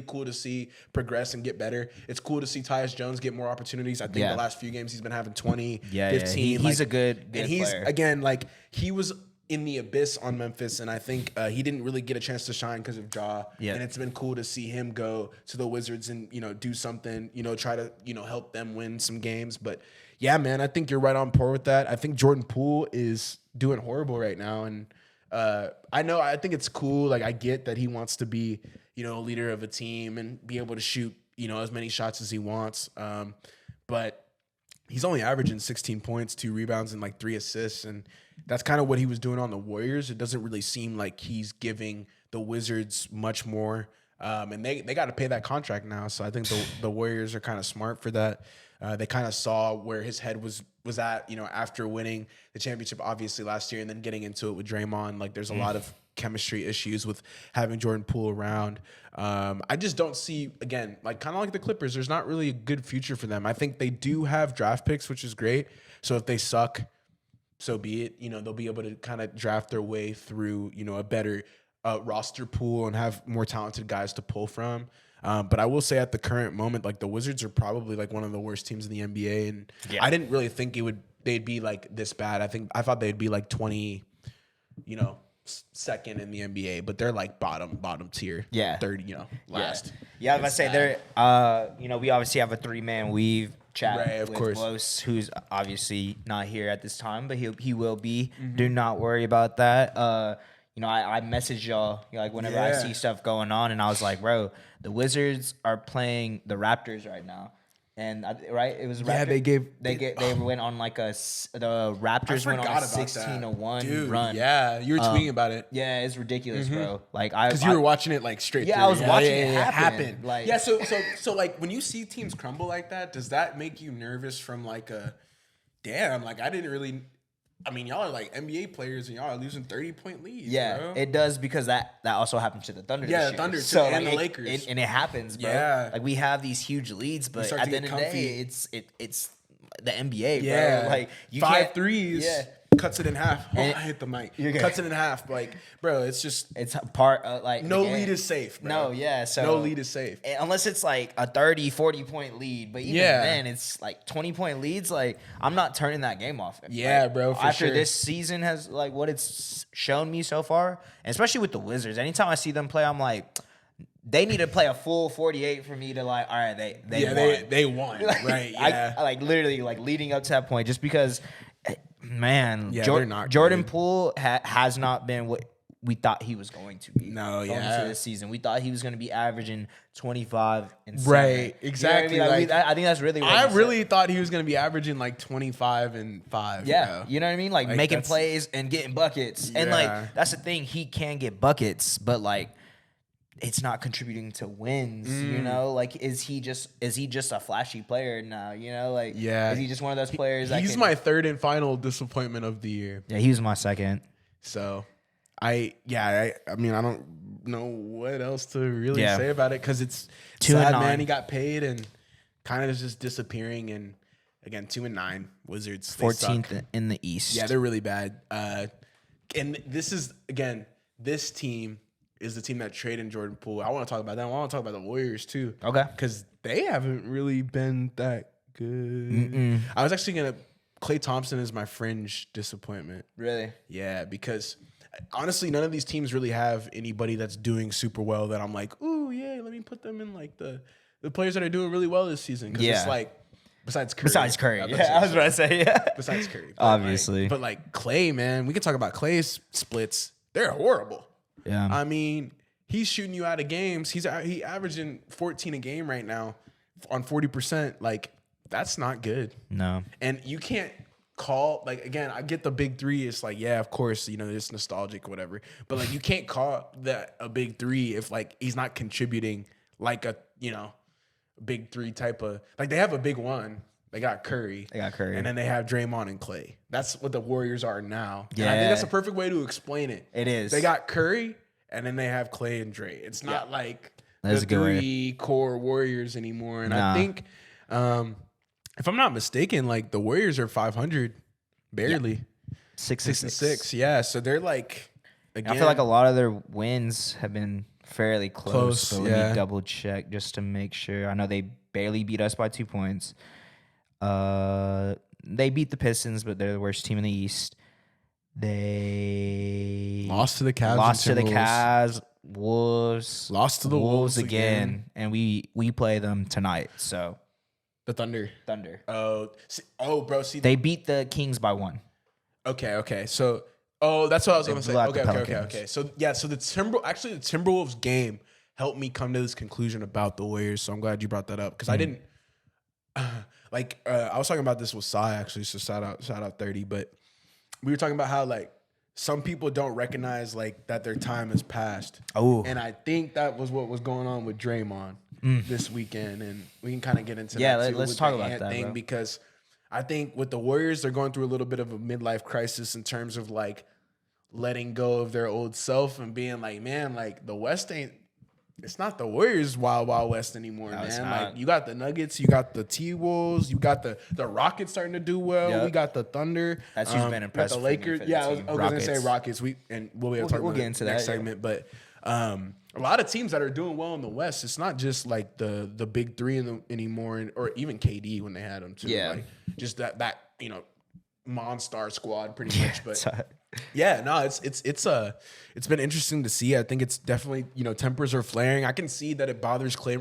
cool to see progress and get better. It's cool to see Tyus Jones get more opportunities. I think
Yeah.
the last few games he's been having 20,
Yeah,
15.
he's a good
and he's
player.
again like he was in the abyss on Memphis, and I think he didn't really get a chance to shine because of Ja.
Yeah.
And it's been cool to see him go to the Wizards and do something, try to help them win some games. But yeah, man, I think you're right on par with that. I think Jordan Poole is doing horrible right now, and I think it's cool. Like I get that he wants to be a leader of a team and be able to shoot as many shots as he wants, but he's only averaging 16 points, 2 rebounds, and like 3 assists. And that's kind of what he was doing on the Warriors. It doesn't really seem like he's giving the Wizards much more. And they got to pay that contract now. So I think the Warriors are kind of smart for that. They kind of saw where his head was at, after winning the championship, obviously last year, and then getting into it with Draymond. Like there's a lot of chemistry issues with having Jordan Poole around. I just don't see, again, like kind of like the Clippers, there's not really a good future for them. I think they do have draft picks, which is great. So if they suck, so be it. They'll be able to kind of draft their way through, a better roster pool and have more talented guys to pull from. But I will say at the current moment, like the Wizards are probably like one of the worst teams in the NBA. And I didn't really think they'd be like this bad. I thought they'd be like 20, second in the NBA, but they're like bottom tier.
Yeah.
Third, last.
Yeah, I was about to say they're we obviously have a 3-man weave chat
Right, of
with
course.
Los, who's obviously not here at this time, but he will be. Do not worry about that. I message y'all like whenever I
Yeah.
see stuff going on, and I was like, bro, the Wizards are playing the Raptors right now. And right, it was
Yeah,
Raptors.
they
they went on like the Raptors went on a 16-1 run.
Yeah, you were tweeting about it.
Yeah, it's ridiculous, bro. Like
Because you were watching it like straight
Yeah,
through.
I was watching it happen. Like-
yeah, so like when you see teams crumble like that, does that make you nervous from like damn, like I didn't really, I mean, y'all are like NBA players and y'all are losing 30-point leads.
Yeah,
bro.
it does because that also happened to the Thunder.
Yeah,
this
the
year.
Thunder too,
So,
and
like,
the Lakers.
and it happens, bro.
Yeah.
Like we have these huge leads, but
start
at
to
the end
get
of the
comfy.
day, it's the NBA,
Yeah,
bro. Like you
5
can't,
threes.
Yeah,
Cuts it in half. Oh,
And-
I hit the mic.
You're good.
Cuts it in half. Like, bro, it's just
it's part like
no
the game.
lead is safe. Bro.
No, yeah. So
no lead is safe.
unless it's like a 30, 40-point lead. But even
Yeah.
then, it's like 20-point leads. Like I'm not turning that game off.
Yeah,
Like,
bro, for
after
sure.
this season has like what it's shown me so far, and especially with the Wizards. Anytime I see them play, I'm like, they need to play a full 48 for me to like. All right, they won.
they won.
Like,
Right. Yeah.
I like literally like leading up to that point, just because, man,
Yeah, they're not
Jordan
good.
Poole has not been what we thought he was going to be.
No,
going
yeah.
into this season, we thought he was going to be averaging 25 and 7.
Right,
You know what
exactly,
I mean?
like-
I think that's really. What
I
he said.
really thought he was going to be averaging like 25 and 5.
Yeah,
bro.
you know what I mean? Like making
that's-
plays and getting buckets. And
Yeah.
like that's the thing, he can get buckets, but like it's not contributing to wins. You know, like is he just a flashy player now? You know, like
Yeah.
is he just one of those players?
He's my third and final disappointment of the year.
Yeah, he was my second.
So, I mean, I don't know what else to really
Yeah.
say about it because it's
2
sad,
and 9.
man. He got paid and kind of just disappearing. And again, 2-9 Wizards, they suck.
14th in the East.
Yeah, they're really bad. And this is again, this team is the team that traded Jordan Poole. I want to talk about that. I want to talk about the Warriors too.
Okay.
Because they haven't really been that good. I was actually gonna. Klay Thompson is my fringe disappointment.
Really.
Yeah, because honestly, none of these teams really have anybody that's doing super well that I'm like, ooh, yeah, let me put them in like the players that are doing really well this season. Because it's
Yeah.
like, besides Curry.
Besides Curry.
I'm
Yeah,
not
I was about to say, yeah.
Besides Curry. But
Obviously.
But like Klay, man, we can talk about Klay's splits. They're horrible.
Yeah.
I mean, he's shooting you out of games. He averaging 14 a game right now on 40%. Like, that's not good.
No.
And you can't call, like, again, I get the big three. It's like, yeah, of course, you know, it's nostalgic, whatever. But like, you can't call that a big three if like he's not contributing like a, you know, big three type of, like, they have a big one. They got Curry. And then they have Draymond and Klay. That's what the Warriors are now. And I think
Yeah.
that's a perfect way to explain it.
It is.
They got Curry, and then they have Klay and Dre. It's not like
That's
the
a good way.
three core Warriors anymore. And
Nah.
I think, if I'm not mistaken, like the Warriors are 500, barely 6-6. Yeah, so they're like, again,
I feel like a lot of their wins have been fairly close. But let
yeah.
me double check just to make sure. I know they barely beat us by 2 points. They beat the Pistons, but they're the worst team in the East. They
lost to the Cavs,
lost to
and
the
Timberwolves.
Cavs, Wolves,
Lost to the Wolves
again, and we play them tonight. So
The Thunder.
Thunder.
Bro, see,
They beat the Kings by 1.
Okay. So, that's what I was going to say.
blew out the
Okay.
Pelicans.
So, yeah, so the Timberwolves game helped me come to this conclusion about the Warriors. So I'm glad you brought that up because I didn't I was talking about this with Sai actually. So shout out 30. But we were talking about how like some people don't recognize like that their time has passed.
Oh.
And I think that was what was going on with Draymond this weekend, and we can kind of get into
Yeah,
that too
let's
with
talk
the
about
Ant
that,
thing
bro.
because I think with the Warriors, they're going through a little bit of a midlife crisis in terms of like letting go of their old self and being like, man, like the West it's not the Warriors Wild West anymore,
it's
man.
not.
Like you got the Nuggets, you got the T-Wolves, you got the Rockets starting to do well.
Yep.
We got the Thunder.
That's who's been
we got
impressive
the
for me
Lakers.
for the
Yeah, I was
team.
gonna say
Rockets.
Rockets. We'll be able to talk
We'll
about
get
it
into
next
that, yeah.
segment, but a lot of teams that are doing well in the West. It's not just like the big three anymore, or even KD when they had them too.
Yeah.
Like, just that you know Monstar squad pretty much. But
So-
yeah, no, it's been interesting to see. I think it's definitely, you know, tempers are flaring. I can see that it bothers Clay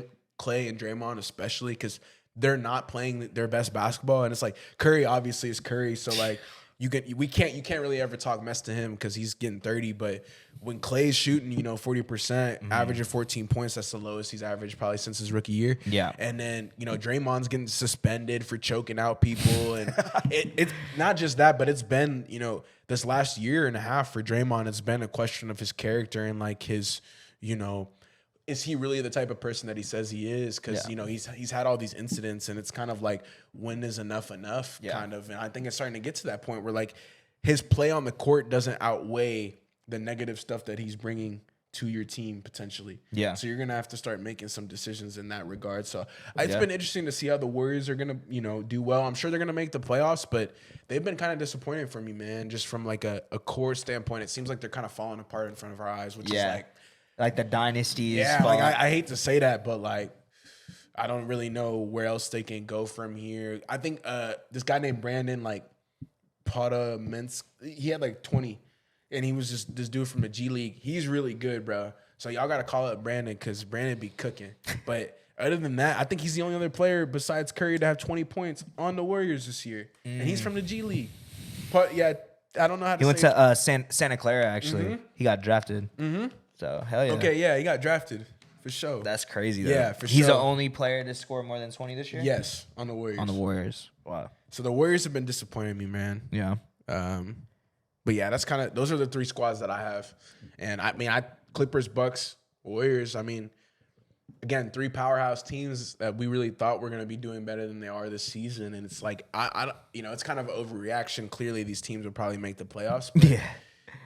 and Draymond especially because they're not playing their best basketball, and it's like Curry obviously is Curry, so like you can't really ever talk mess to him because he's getting 30. But when Clay's shooting, you know, 40%, averaging 14 points, that's the lowest he's averaged probably since his rookie year.
Yeah.
And then, you know, Draymond's getting suspended for choking out people. And it's not just that, but it's been, you know, this last year and a half for Draymond, it's been a question of his character and like his, you know, is he really the type of person that he says he is? Because,
Yeah.
you know, he's had all these incidents and it's kind of like, when is enough
Yeah.
kind of. And I think it's starting to get to that point where like his play on the court doesn't outweigh the negative stuff that he's bringing to your team potentially.
Yeah.
So you're going to have to start making some decisions in that regard. So it's
Yeah.
been interesting to see how the Warriors are going to, you know, do well. I'm sure they're going to make the playoffs, but they've been kind of disappointing for me, man. Just from like a core standpoint, it seems like they're kind of falling apart in front of our eyes, which
yeah.
is
like the dynasties.
yeah, like
fall-
I hate to say that, but like I don't really know where else they can go from here. I think this guy named Brandon, like Potta Mens, he had like 20, and he was just this dude from the G League. He's really good, bro. So y'all gotta call up Brandon because Brandon be cooking. But other than that, I think he's the only other player besides Curry to have 20 points on the Warriors this year, and he's from the G League. But yeah, I don't know how to.
He went
say
to Santa Clara, actually. He got drafted. So, hell yeah.
Okay, yeah, he got drafted for sure.
That's crazy, though.
Yeah, for
He's
sure.
the only player to score more than 20 this year?
Yes, on the Warriors.
On the Warriors. Wow.
So the Warriors have been disappointing me, man.
Yeah.
But yeah, that's kind of those are the three squads that I have. And I mean, Clippers, Bucks, Warriors, I mean, again, 3 powerhouse teams that we really thought were going to be doing better than they are this season. And it's like, it's kind of an overreaction. Clearly, these teams would probably make the playoffs. But
Yeah.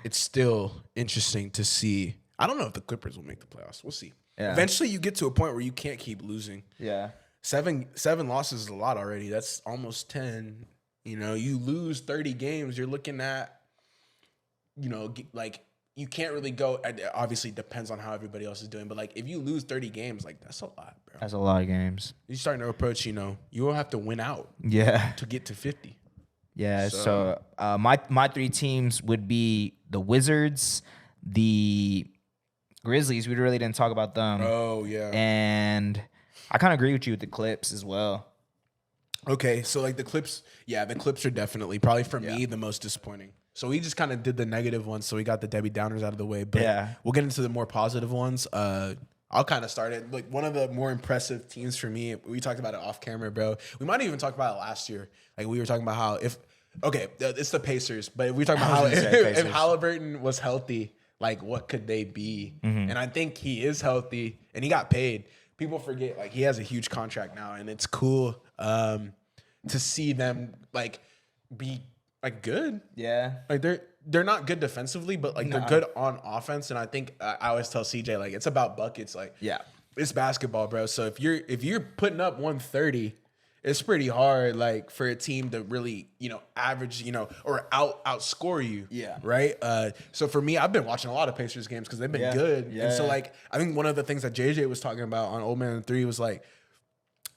it's still interesting to see. I don't know if the Clippers will make the playoffs. We'll see.
Yeah.
Eventually, you get to a point where you can't keep losing.
Yeah.
Seven losses is a lot already. That's almost 10. You know, you lose 30 games, you're looking at, like, you can't really go. It obviously depends on how everybody else is doing, but like if you lose 30 games, like that's a lot, bro.
That's a lot of games.
You're starting to approach. You will have to win out
Yeah.
to get to 50.
Yeah. So my 3 teams would be the Wizards, the Grizzlies. We really didn't talk about them.
Oh yeah.
And I kind of agree with you with the Clips as well.
Okay, so like the Clips are definitely probably for me the most disappointing. So we just kind of did the negative ones, so we got the Debbie Downers out of the way. But
Yeah.
we'll get into the more positive ones. I'll kind of start it. Like one of the more impressive teams for me, we talked about it off camera, bro. We might have even talked about it last year. Like we were talking about how it's the Pacers, but if we talk about how if Halliburton was healthy, like what could they be? And I think he is healthy and he got paid. People forget like he has a huge contract now, and it's cool to see them like be like good.
Yeah.
Like they're not good defensively, but like they're good on offense. And I think I always tell CJ like it's about buckets. Like it's basketball, bro. So if you're putting up 130, it's pretty hard like for a team to really average or outscore you.
Yeah.
Right. So for me, I've been watching a lot of Pacers games because they've been good.
Yeah.
And so like I think one of the things that JJ was talking about on Old Man 3 was like,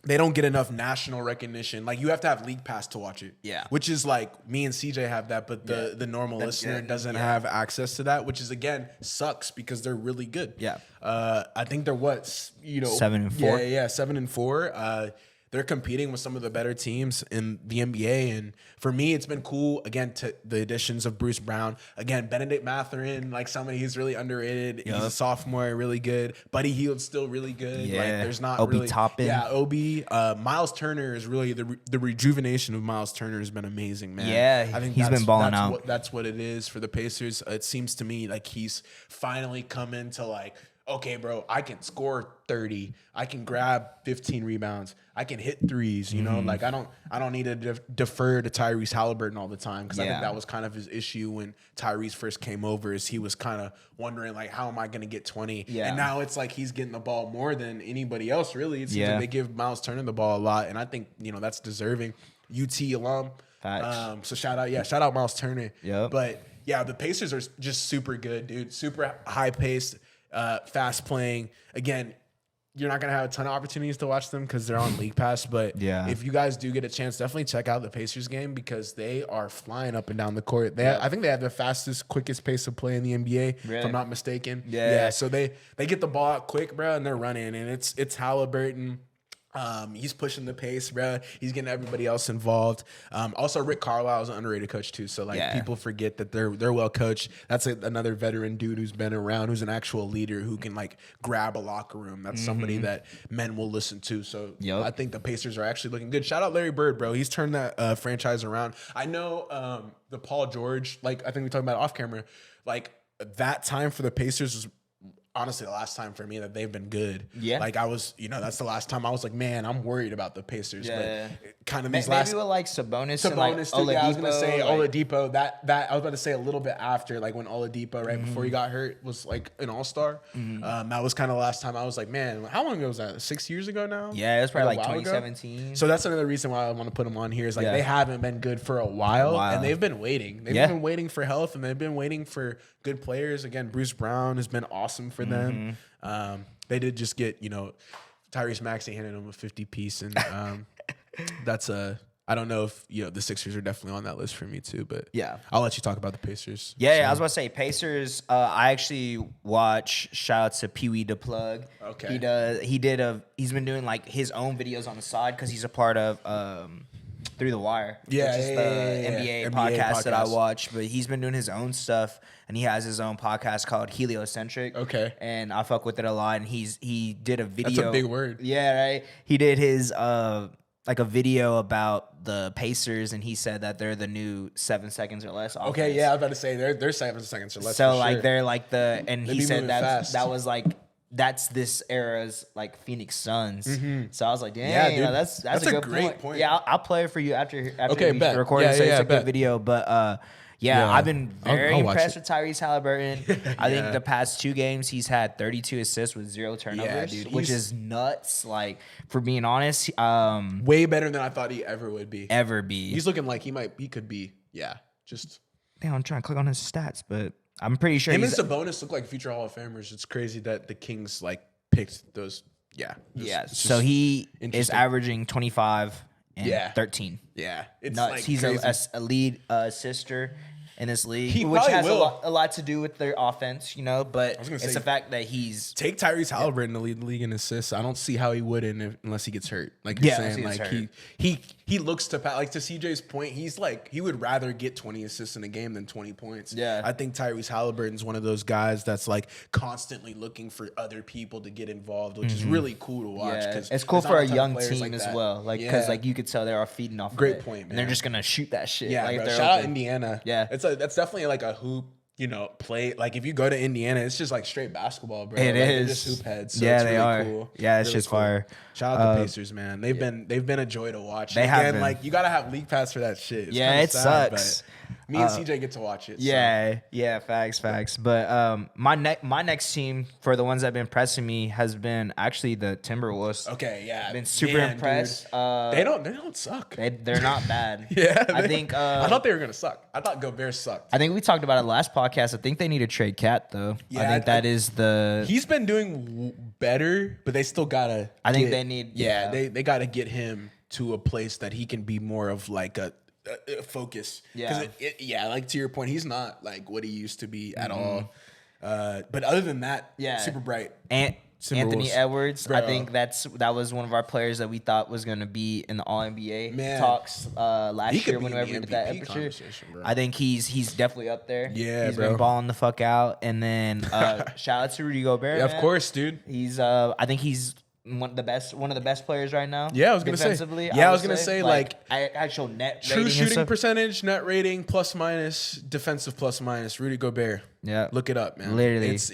they don't get enough national recognition. Like you have to have League Pass to watch it.
Yeah.
Which is like me and CJ have that, but the normal listener doesn't have access to that, which is again sucks because they're really good.
Yeah.
I think they're
7-4.
Yeah, 7-4. They're competing with some of the better teams in the NBA. And for me, it's been cool, again, to the additions of Bruce Brown. Again, Benedict Mathurin, like somebody who's really underrated. He's a sophomore, really good. Buddy Hield's still really good.
Yeah.
Like, there's not
Obi
really...
Toppin.
Yeah, Obi. Miles Turner is really... The rejuvenation of Miles Turner has been amazing, man.
Yeah,
I think
he's been balling out.
That's what it is for the Pacers. It seems to me like he's finally come into like... Okay, bro, I can score 30. I can grab 15 rebounds. I can hit threes, Like I don't need to defer to Tyrese Halliburton all the time because I think that was kind of his issue when Tyrese first came over is he was kind of wondering like how am I going to get 20?
Yeah.
And now it's like he's getting the ball more than anybody else really. It seems like they give Miles Turner the ball a lot and I think, that's deserving. UT alum.
Facts.
So shout out Miles Turner.
Yep.
But yeah, the Pacers are just super good, dude. Super high paced. Fast playing. Again, you're not going to have a ton of opportunities to watch them because they're on League Pass. But if you guys do get a chance, definitely check out the Pacers game because they are flying up and down the court. I think they have the fastest, quickest pace of play in the NBA, if I'm not mistaken. Yeah. So they get the ball out quick, bro, and they're running. And it's Halliburton. He's pushing the pace, bro. He's getting everybody else involved. Also, Rick Carlisle is an underrated coach too. So people forget that they're well coached. That's another veteran dude who's been around, who's an actual leader who can like grab a locker room. That's somebody that men will listen to. So I think the Pacers are actually looking good. Shout out Larry Bird, bro. He's turned that franchise around. I know the Paul George, like I think we talked about off camera, like that time for the Pacers was honestly the last time for me that they've been good. Yeah. Like I was, that's the last time I was like, man, I'm worried about the Pacers. Yeah. But kind of these
maybe
last...
with like Sabonis and like Oladipo.
Yeah, I was going to say Oladipo. That I was about to say a little bit after, like when Oladipo, right before he got hurt, was like an all-star. That was kind of the last time I was like, man, how long ago was that? 6 years ago now?
Yeah, it was probably like 2017.
So that's another reason why I want to put them on here is like they haven't been good for a while. And they've been waiting. They've been waiting for health and they've been waiting for good players. Again, Bruce Brown has been awesome for them. They did just get, Tyrese Maxey handed them a 50 piece. And that's I don't know if, the Sixers are definitely on that list for me too. But I'll let you talk about the Pacers.
Yeah, I was about to say Pacers. I actually watch, shout out to Pee Wee the Plug.
Okay.
He's been doing like his own videos on the side because he's a part of Through the Wire. Which is the NBA podcast that I watch. But he's been doing his own stuff. And he has his own podcast called Heliocentric. Okay. And I fuck with it a lot. And he did a video.
That's a big word.
Yeah, right. He did his like a video about the Pacers, and he said that they're the new 7 seconds or less offense.
Okay, yeah, I was about to say they're 7 seconds or less.
So like they're like and he said that was like that's this era's like Phoenix Suns. So I was like, dang,
Yeah,
you know,
dude.
that's
That's
a
a
good
great point.
Yeah, I'll play it for you after
Okay,
we
bet.
record
Yeah,
it. So
yeah,
it's a
bet.
good video, but. Yeah,
Yeah.
I've been very
I'll watch
impressed
it.
with Tyrese Halliburton. I think
Yeah.
the past 2 games he's had 32 assists with 0 turnovers,
dude,
which
he's-
is nuts. Like, for being honest,
Way better than I thought he ever would be.
ever be.
He's looking like he could be. Yeah, just
Damn, I'm trying to click on his stats, but I'm pretty sure
him and
he's
Sabonis look like future Hall of Famers. It's crazy that the Kings like picked those. Yeah,
it's so he is
interesting.
averaging 25 and
Yeah.
13.
Yeah, it's
Nuts.
like
He's
crazy.
a lead assister in this league,
He
which
probably
has
will.
a lot to do with their offense, you know. But
was gonna
it's
say-
the fact that he's
Take Tyrese Halliburton to lead the league in assists. I don't see how he wouldn't unless he gets hurt. Like you're
Yeah, unless
saying,
he gets
like he looks to like to CJ's point. He's like he would rather get 20 assists in a game than 20 points.
Yeah.
I think Tyrese Halliburton's one of those guys that's like constantly looking for other people to get involved, which is really cool to watch.
yeah,
'cause
it's cool
there's
for
not
a
ton of
young
players
team
like
as
that.
well. Like because
Yeah.
like you could tell they are feeding off.
Great
of it,
point,
and they're
man.
just gonna shoot that shit.
Yeah,
like, if
bro.
they're
Shout out
open.
Indiana.
Yeah.
That's definitely like a hoop. You know, play like if you go to Indiana, it's just like straight basketball, bro.
It
Like, they're
is.
just hoop heads. So
Yeah,
it's
they
really
are.
Cool.
Yeah, it's
Really
just fire.
Shout out the Pacers, man. They've been a joy to watch.
They have been.
Like you gotta have league pass for that shit. It's
Yeah,
kinda
it
sad,
sucks.
but me and CJ get to watch it. so.
Yeah, facts. But my next team for the ones that have been pressing me has been actually the Timberwolves.
Okay. Yeah.
Been super
Man,
impressed.
dude. They don't suck.
They're not bad.
Yeah.
I think.
I thought they were gonna suck. I thought Gobert sucked.
I think we talked about it last podcast. I think they need to trade Cat though.
Yeah,
I think that is the.
He's been doing better, but they still gotta.
I think they need-
Yeah,
yeah.
they gotta get him to a place that he can be more of like a focus. 'Cause
Yeah.
yeah, like to your point, he's not like what he used to be at all. But other than that,
Yeah.
super bright.
Anthony
Timberwolves.
Edwards.
Bro.
I think that was one of our players that we thought was going to be in the All NBA
Man.
talks last
He could
year
be in
whenever
the
we did that
MVP
episode.
conversation, bro.
I think he's definitely up there.
Yeah,
he's
bro.
been balling the fuck out. And then shout out to Rudy Gobert.
Yeah, of
man.
course, dude.
He's I think he's one of the best players right now.
Yeah, I was gonna say.
defensively,
Yeah, I
would
was gonna say, like,
actual net
True
rating and
shooting
stuff.
percentage, net rating, plus minus, defensive plus minus. Rudy Gobert.
Yeah.
Look it up, man.
Literally.
He's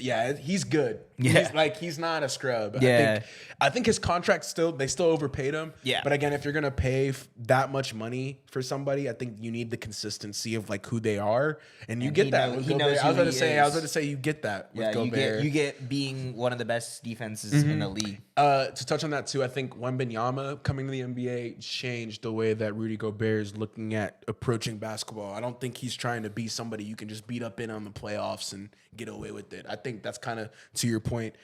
good.
Yeah.
He's not a scrub.
Yeah.
I think his contract still overpaid him.
Yeah.
But again, if you're gonna pay that much money for somebody, I think you need the consistency of like who they are, and you
And
get
he
that.
knows-
with
he
Gobert.
knows
I was
who
about to
he
say.
is.
I was about to say you get that with
Yeah,
Gobert.
you get being one of the best defenses in the league.
To touch on that too, I think Wembanyama coming to the NBA changed the way that Rudy Gobert is looking at approaching basketball. I don't think he's trying to be somebody you can just beat up in on the playoffs and get away with it. I think that's kind of to your point.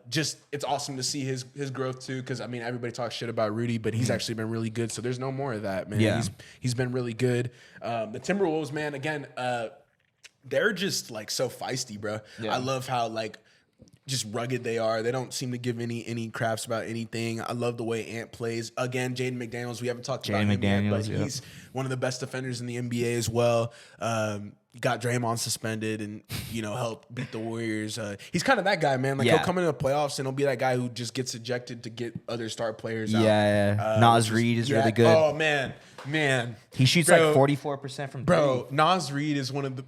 Just it's awesome to see his growth too, because I mean everybody talks shit about Rudy, but he's actually been really good. So there's no more of that, man.
Yeah.
He's been really good. The Timberwolves, man, again, they're just like so feisty, bro.
Yeah.
I love how like just rugged they are. They don't seem to give any craps about anything. I love the way Ant plays. Again, Jaden McDaniels, we haven't talked about him yet, but
McDaniels,
he's one of the best defenders in the NBA as well. Got Draymond suspended and, helped beat the Warriors. He's kind of that guy, man. Like
Yeah.
he'll come into the playoffs and he'll be that guy who just gets ejected to get other star players out.
Yeah. Nas Reed is really good.
Oh, man.
He shoots
Bro.
like 44% from
Bro, Nas Reed is one of the.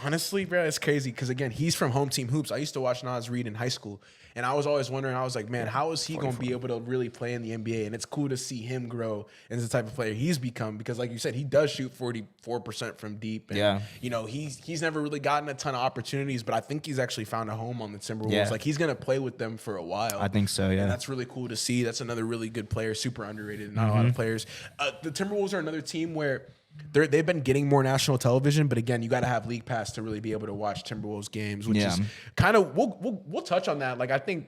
Honestly, bro, it's crazy because again, he's from Home Team Hoops. I used to watch Nas Reed in high school, and I was always wondering. I was like, man, how is he going to be able to really play in the NBA? And it's cool to see him grow into the type of player he's become because, like you said, he does shoot 44% from deep. And,
Yeah.
he's never really gotten a ton of opportunities, but I think he's actually found a home on the Timberwolves.
Yeah.
Like he's going to play with them for a while.
I think so, yeah.
And that's really cool to see. That's another really good player, super underrated. Not a
Mm-hmm.
lot of players. The Timberwolves are another team where they've been getting more national television, but again, you got to have League Pass to really be able to watch Timberwolves games, which
Yeah.
is kind of we'll touch on that. Like I think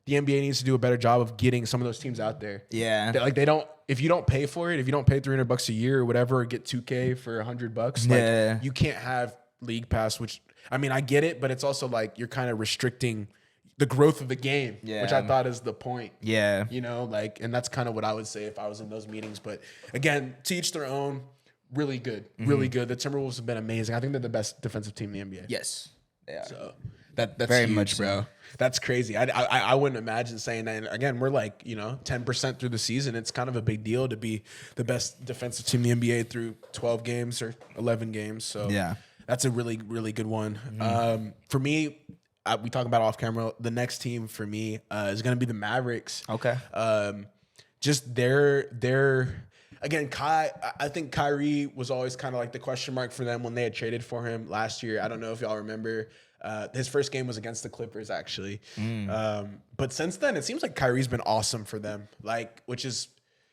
the NBA needs to do a better job of getting some of those teams out there.
Yeah.
They don't. If you don't pay for it, if you don't pay $300 a year or whatever, or get 2K for $100, like
Yeah.
you can't have League Pass. Which I mean, I get it, but it's also like you're kind of restricting the growth of the game, which I
Yeah.
thought is the point.
Yeah.
And that's kind of what I would say if I was in those meetings. But again, to each their own. Really good, really good. The Timberwolves have been amazing. I think they're the best defensive team in the NBA.
Yes. They are.
So that's
Very
huge,
much so.
bro. That's crazy. I wouldn't imagine saying that. And again, we're like 10% through the season. It's kind of a big deal to be the best defensive team in the NBA through 12 games or 11 games. So
Yeah.
that's a really really good one. For me, we talk about off camera. The next team for me is going to be the Mavericks.
Okay.
Just their again, I think Kyrie was always kind of like the question mark for them when they had traded for him last year. I don't know if y'all remember. His first game was against the Clippers, actually. But since then, it seems like Kyrie's been awesome for them. Like, which is,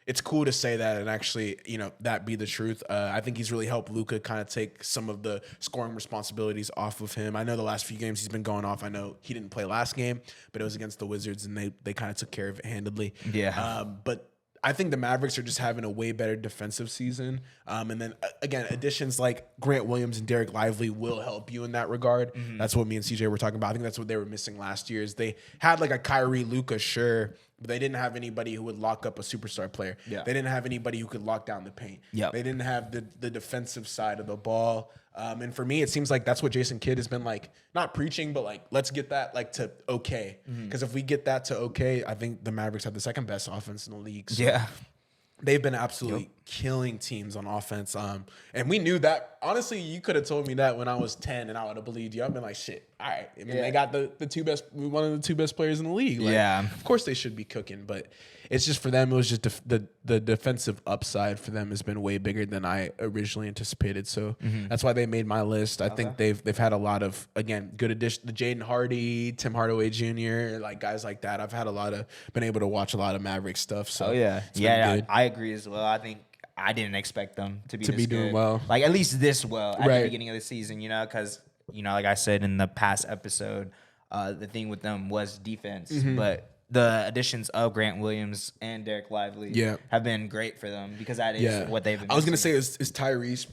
it's cool to say that and actually, that be the truth. I think he's really helped Luka kind of take some of the scoring responsibilities off of him. I know the last few games he's been going off. I know he didn't play last game, but it was against the Wizards, and they kind of took care of it handedly.
Yeah.
But I think the Mavericks are just having a way better defensive season. And then, again, additions like Grant Williams and Derek Lively will help you in that regard. That's what me and CJ were talking about. I think that's what they were missing last year is they had like a Kyrie, Luka, sure, but they didn't have anybody who would lock up a superstar player.
Yeah.
They didn't have anybody who could lock down the paint.
Yep.
They didn't have the defensive side of the ball. And for me, it seems like that's what Jason Kidd has been like, not preaching, but like, let's get that like to okay. Because if we get that to okay, I think the Mavericks have the second best offense in the league. So
Yeah.
they've been absolutely killing teams on offense. And we knew that. Honestly, you could have told me that when I was 10 and I would have believed you. I've been like, shit, all right. I mean, they got the two best, one of the two best players in the league. Like,
Yeah.
Of course they should be cooking, but it's just for them, it was just the defensive upside for them has been way bigger than I originally anticipated. So that's why they made my list. I think they've had a lot of, again, good addition. The Jaden Hardy, Tim Hardaway Jr., like guys like that. I've had been able to watch a lot of Maverick stuff. So it's been good.
I agree as well. I think I didn't expect them to be this
doing
good.
well.
Like at least this well at
Right.
the beginning of the season, because like I said in the past episode, the thing with them was defense, but the additions of Grant Williams and Derek Lively have been great for them because that is what they've been.
I was gonna
missing.
say is Tyrese.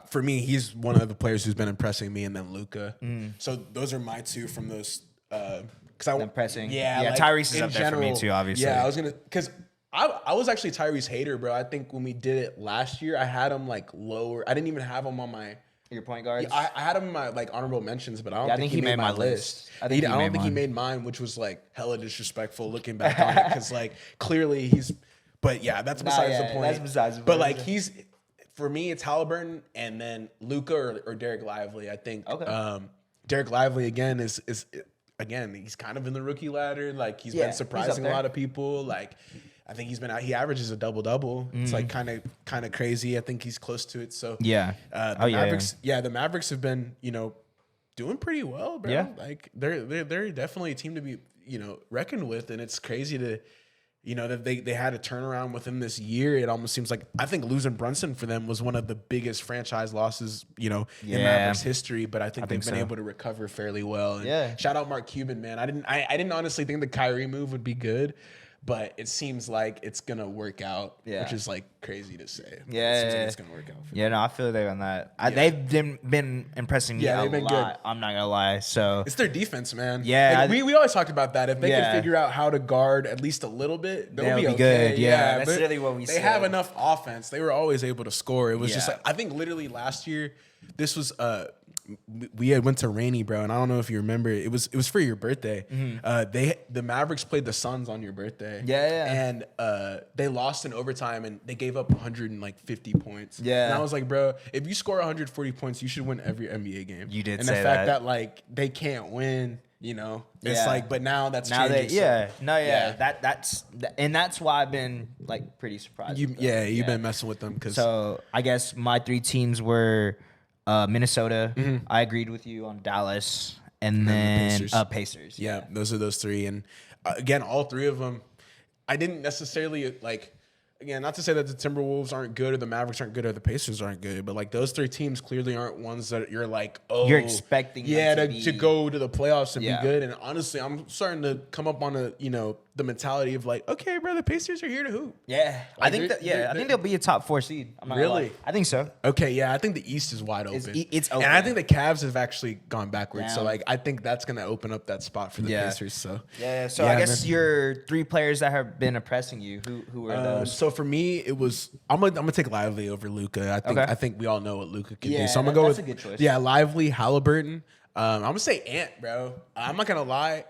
For me, he's one of the players who's been impressing me, and then Luka. So those are my two from those. Because
Impressing.
Yeah,
Yeah,
like,
Tyrese is
in
up there for me too, obviously.
Yeah, I was gonna because I was actually Tyrese hater, bro. I think when we did it last year, I had him like lower. I didn't even have him on my.
Your point guards.
I had him in my like honorable mentions, but I don't
I
think he made my list. I don't think he made mine, which was like hella disrespectful looking back on it because like clearly he's. But yeah, that's besides the point.
That's besides the
But
point.
like he's for me, it's Halliburton and then Luka or Derek Lively. I think.
Okay.
Derek Lively again is again he's kind of in the rookie ladder. Like he's been surprising a lot of people. Like. I think he averages a double-double. It's like kind of crazy. I think he's close to it. So
Yeah.
the Mavericks, the Mavericks have been, doing pretty well, bro.
Yeah.
Like they're definitely a team to be, reckoned with, and it's crazy to, that they had a turnaround within this year. It almost seems like I think losing Brunson for them was one of the biggest franchise losses, in Mavericks history. But I think they've been able to recover fairly well. And shout out Mark Cuban, man. I didn't honestly think the Kyrie move would be good. But it seems like it's gonna work out, which is like crazy to say.
Yeah,
it seems like it's gonna work out. For them.
No, I feel they on that. They've been impressing me a
they've been
lot.
good.
I'm not gonna lie. So
It's their defense, man.
Yeah,
Like, we always talked about that. If they
Yeah.
can figure out how to guard at least a little bit, they'll be
be
okay.
good. Yeah, that's
but
literally what we
They
said.
have enough offense. They were always able to score. It was just
Yeah.
like I think literally last year, this was we had went to Rainy, bro, and I don't know if you remember. It was for your birthday. The Mavericks played the Suns on your birthday. And they lost in overtime, and they gave up 150 points.
Yeah.
And I was like, bro, if you score 140 points, you should win every NBA game.
You did
and
say
the fact
that.
that like they can't win, it's
Yeah.
like, but now that's
now
changing.
that's why I've been like pretty surprised. with them.
You've been messing with them because
So I guess my three teams were Minnesota. I agreed with you on Dallas, and then
Pacers.
Pacers.
yeah, those are those three, and again, all three of them, I didn't necessarily like. Again, not to say that the Timberwolves aren't good or the Mavericks aren't good or the Pacers aren't good, but like those three teams clearly aren't ones that you're like, oh,
You're expecting them to be-
to go to the playoffs and
Yeah.
be good. And honestly, I'm starting to come up on the mentality of like, okay, bro, the Pacers are here to hoop.
Yeah, I
Like,
think
they're-
that. Yeah, I
they're-
think they'll be a top 4 seed. I'm not gonna
Really?
lie. I think so.
Okay, yeah, I think the East is wide open.
It's
And
open.
I think the Cavs have actually gone backwards. So
Down.
like I think that's gonna open up that spot for the
Yeah.
Pacers. So
Yeah. So
Yeah,
I guess
man.
your 3 players that have been impressing you. Who are those?
So for me, it was I'm gonna take Lively over Luka.
Okay.
I think we all know what Luka can
Yeah,
do. So I'm gonna go
that's
with
a good choice.
Yeah, Lively, Halliburton. I'm gonna say Ant, bro. I'm not gonna lie.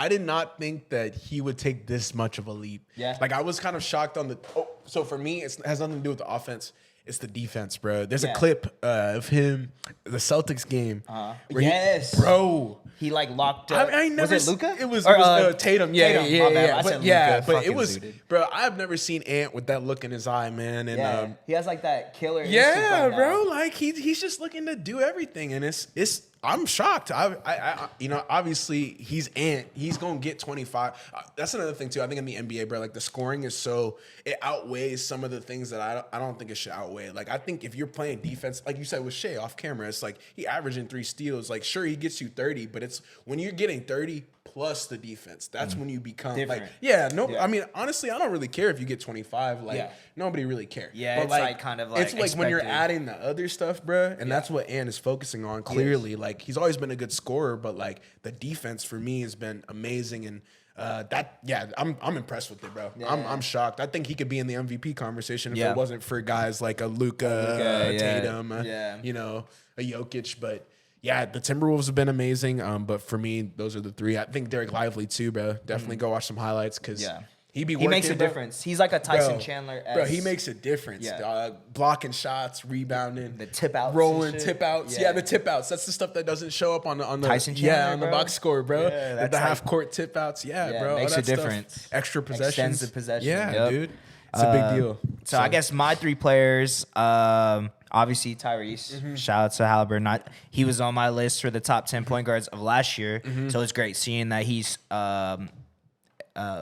I did not think that he would take this much of a leap.
Yeah.
Like I was kind of shocked on the. Oh, so for me, it has nothing to do with the offense. it's the defense, bro. There's
Yeah.
a clip of him, the Celtics game. Where
Yes.
bro.
He like locked up.
I never
was it Luca?
It was,
Or,
Tatum. Yeah,
Tatum,
yeah,
my bad.
yeah.
I
But
said
yeah,
Luka,
but it
fucking
was,
zooted.
bro. I've never seen Ant with that look in his eye, man. And
Yeah, he has like that killer. instinct
yeah,
right now.
bro. Like he's just looking to do everything, and it's. I'm shocked. I obviously he's Ant. He's gonna get 25. That's another thing too. I think in the NBA, bro, like the scoring is so it outweighs some of the things that I don't think it should outweigh. Like I think if you're playing defense, like you said with Shea off camera, it's like he averaging 3 steals. Like sure he gets you 30, but it's when you're getting 30 plus the defense. That's when you become
Different.
like yeah. No,
Yeah.
I mean honestly, I don't really care if you get 25. Like
Yeah.
nobody really cares.
Yeah,
But
it's like kind of like
it's like when you're
expected.
adding the other stuff, bro, and that's what Ant is focusing on. Clearly, like he's always been a good scorer, but like the defense for me has been amazing, and I'm impressed with it, bro. I'm shocked. I think he could be in the MVP conversation if
Yeah.
it wasn't for guys like a Luka,
Luka, yeah.
Tatum,
Yeah.
you know, a Jokic, but. Yeah, the Timberwolves have been amazing, but for me, those are the 3. I think Derek Lively too, bro. Definitely go watch some highlights because
Yeah.
he be
He
working,
makes a
bro.
difference. He's like a Tyson
Bro,
Chandler.
Bro, he makes a difference.
Yeah.
Dog. Blocking shots, rebounding,
The tip outs and
rolling
shit.
tip outs.
Yeah.
Yeah, the tip outs. That's the stuff that doesn't show up on the
Tyson
yeah
Chandler,
on the
bro.
box score, bro.
Yeah,
the
that's like-
half court tip outs. Yeah,
Yeah,
bro.
makes
all
a
that stuff.
difference.
Extra possessions.
Extends the possession.
Yeah,
Yep.
dude. It's a big deal.
So I guess my 3 players, obviously Tyrese.
Mm-hmm.
Shout out to Halliburton. He was on my list for the top 10 point guards of last year.
Mm-hmm.
So it's great seeing that he's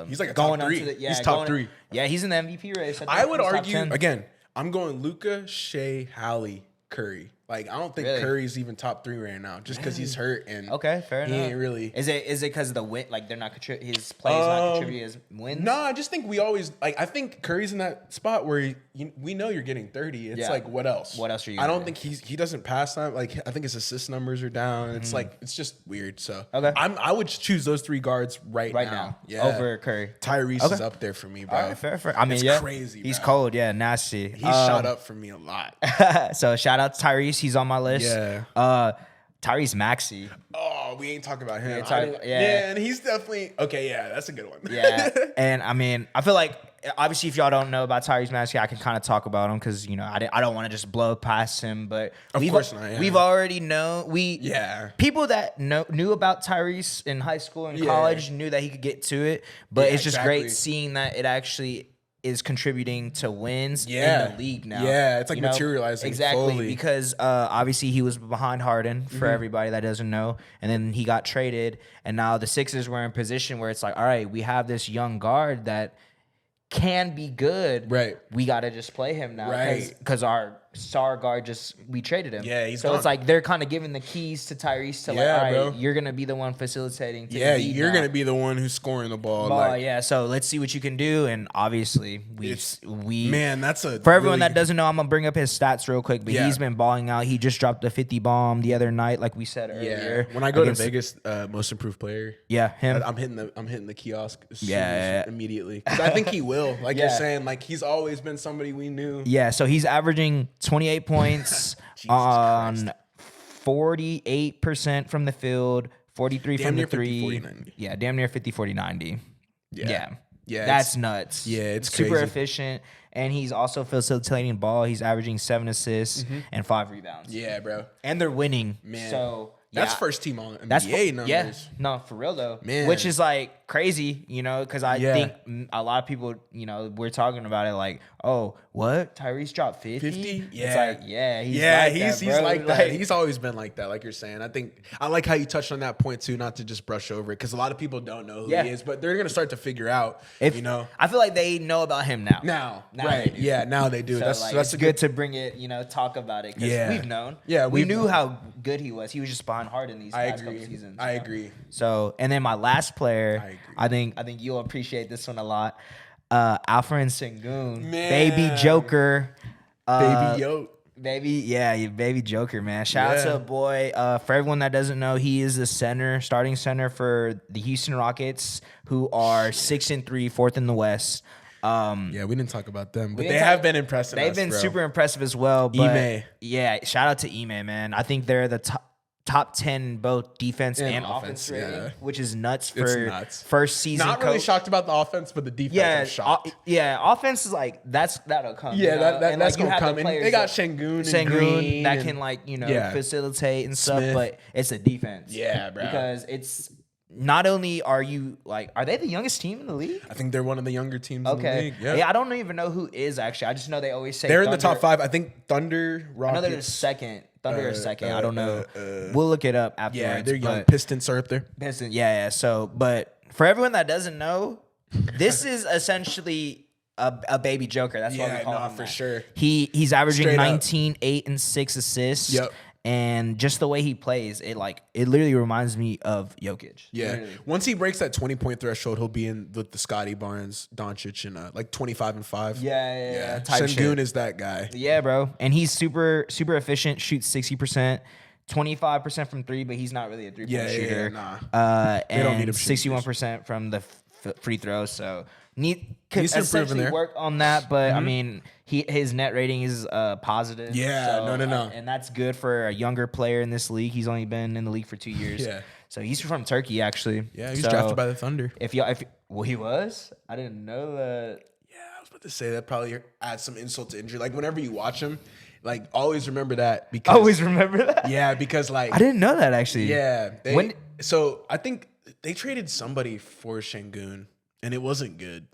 He's like a
going
top 3.
onto the
He's top 3.
Yeah, he's in the MVP race.
I would
He's top
argue
10.
again. I'm going Luka, Shea, Hallie, Curry. Like I don't think
Really?
Curry's even top 3 right now, just because he's hurt and
Okay, fair
he
enough.
ain't really.
Is it because of the win? Like they're not his plays not contributing as wins.
No, I just think we always like. I think Curry's in that spot where we know you're getting 30. It's
Yeah.
like what else?
What else are you
I
gonna
don't think he doesn't pass that. Like I think his assist numbers are down. It's like it's just weird. So
Okay.
I would choose those 3 guards right now. Yeah,
over Curry.
Tyrese is
Okay.
up there for me, bro.
All right, fair. I mean,
It's
yeah,
crazy,
He's
bro.
cold, yeah, nasty.
He shot up for me a lot.
So shout out to Tyrese. He's on my list.
Yeah.
Tyrese Maxey.
Oh, we ain't talking about him.
ain't
I
talking-
didn't-
yeah.
yeah, and he's definitely okay. Yeah, that's a good one.
Yeah, and I mean, I feel like obviously if y'all don't know about Tyrese Maxey, I can kind of talk about him because I don't want to just blow past him, but
Of course not, yeah.
We've already known
Yeah.
people that knew about Tyrese in high school and
Yeah.
college knew that he could get to it, but
Yeah,
it's just
exactly.
great seeing that it actually is contributing to wins
Yeah.
in the league now.
Yeah, it's like materializing
exactly
fully.
because obviously he was behind Harden for everybody that doesn't know, and then he got traded, and now the Sixers were in position where it's like, all right, we have this young guard that can be good.
Right.
We got to just play him now.
Right.
Because our star guard we traded him.
Yeah, he's
so it's
gone.
like they're kind of giving the keys to Tyrese to
Yeah,
like, all right,
bro.
you're gonna be the one facilitating. To
Yeah,
Embiid
you're
now.
gonna be the one who's scoring the ball.
Ball,
like,
yeah. So let's see what you can do, and obviously we
man, that's a
for everyone
really
that doesn't know, I'm gonna bring up his stats real quick. But
Yeah.
he's been balling out. He just dropped a 50 bomb the other night, like we said
Yeah,
earlier.
when I go
against-
to Vegas, most improved player.
yeah, him.
I'm hitting the kiosk as soon
Yeah,
as-
yeah.
immediately. 'Cause I think he will. Like you're
Yeah.
saying, like he's always been somebody we knew.
Yeah, so he's averaging 28 points on 48% from the field, 43
Damn
from the
near 50,
three.
40, 90.
Yeah, damn near 50, 40, 90.
Yeah. Yeah,
That's
it's-
nuts.
yeah, it's
super
crazy.
efficient. And he's also facilitating ball. He's averaging 7 assists and 5 rebounds.
Mm-hmm. Yeah, bro.
And they're winning.
Man.
So
That's
yeah.
first team on NBA
That's
numbers.
Yeah, no, for real though.
Man.
Which is like crazy, because I
Yeah.
think a lot of people, we're talking about it like, oh, what? Tyrese dropped 50?
50?
It's
Yeah.
like, yeah, he's
Yeah,
like
he's
that, bro.
like that. He's always been like that, like you're saying. I think I like how you touched on that point too, not to just brush over it, because a lot of people don't know who
Yeah.
he is, but they're gonna start to figure out.
I feel like they know about him now.
Now,
Now
right?
they do.
Yeah, now they do.
So
that's
like,
that's
it's
a
good to bring it, talk about it because
Yeah.
we've known.
Yeah,
we
we've
knew
known.
how good he was. He was just behind Harden these
I
past couple
agree.
seasons.
I agree.
So, and then my last player,
I agree.
I think you'll appreciate this one a lot. Alfred Sengun,
Man.
baby Joker,
Baby Yo.
baby Joker, man. Shout out
Yeah.
to a boy. For everyone that doesn't know, he is the starting center for the Houston Rockets, who are 6-3, fourth in the West.
Yeah, we didn't talk about them, but
didn't
they
talk-
have been impressive.
They've been super impressive as well. But
Ime.
yeah, shout out to Ime, man. I think they're the top 10 both defense and
offense,
offense rating,
yeah.
which is nuts
It's
for
nuts.
first season.
Not really
coach.
shocked about the offense, but the defense,
Yeah,
I'm shocked.
offense is like that'll come.
Yeah,
you know?
that's
like, you
gonna
have the
come. And
players
they got
that-
Şengün and Green
that
and-
can
Yeah.
facilitate and stuff,
Smith.
but it's a defense.
Yeah, bro.
Because it's not only are they the youngest team in the league?
I think they're one of the younger teams in the
Okay,
league.
yeah, I don't even know who is actually. I just know they always say
They're in the
Thunder.
top 5. I think Thunder,
I know they're
Rockets.
second. Thunder is second. I don't know.
uh,
We'll look it up afterwards.
Yeah, they're young.
but-
Pistons are up there.
Pistons, yeah. So, but for everyone that doesn't know, this is essentially a baby Joker. That's what we
Yeah,
call
nah,
him.
for
that.
sure.
He's averaging
Straight up.
19, 8, and 6 assists.
Yep.
And just the way he plays, it literally reminds me of Jokic.
Yeah.
Literally.
Once he breaks that 20-point threshold, he'll be in with the Scotty Barnes, Doncic, and like 25 and 5.
Yeah. Type
Şengün
shit.
is that guy.
Yeah, bro. And he's super efficient, shoots 60%. 25% from 3, but he's not really a 3-point
Yeah,
shooter.
nah.
And
don't need him shooting
61% from the free throws. So could
Needs to improve in
essentially
there.
work on that. But I mean, his net rating is positive.
Yeah,
so,
no.
and that's good for a younger player in this league. He's only been in the league for 2 years.
Yeah.
So he's from Turkey, actually.
Yeah, he was
So
drafted by the Thunder.
If he was, I didn't know that.
Yeah, I was about to say that probably adds some insult to injury. Like whenever you watch him, like always remember that because
Always remember that.
yeah, because like
I didn't know that actually.
yeah,
When-
so I think they traded somebody for Şengün and it wasn't good.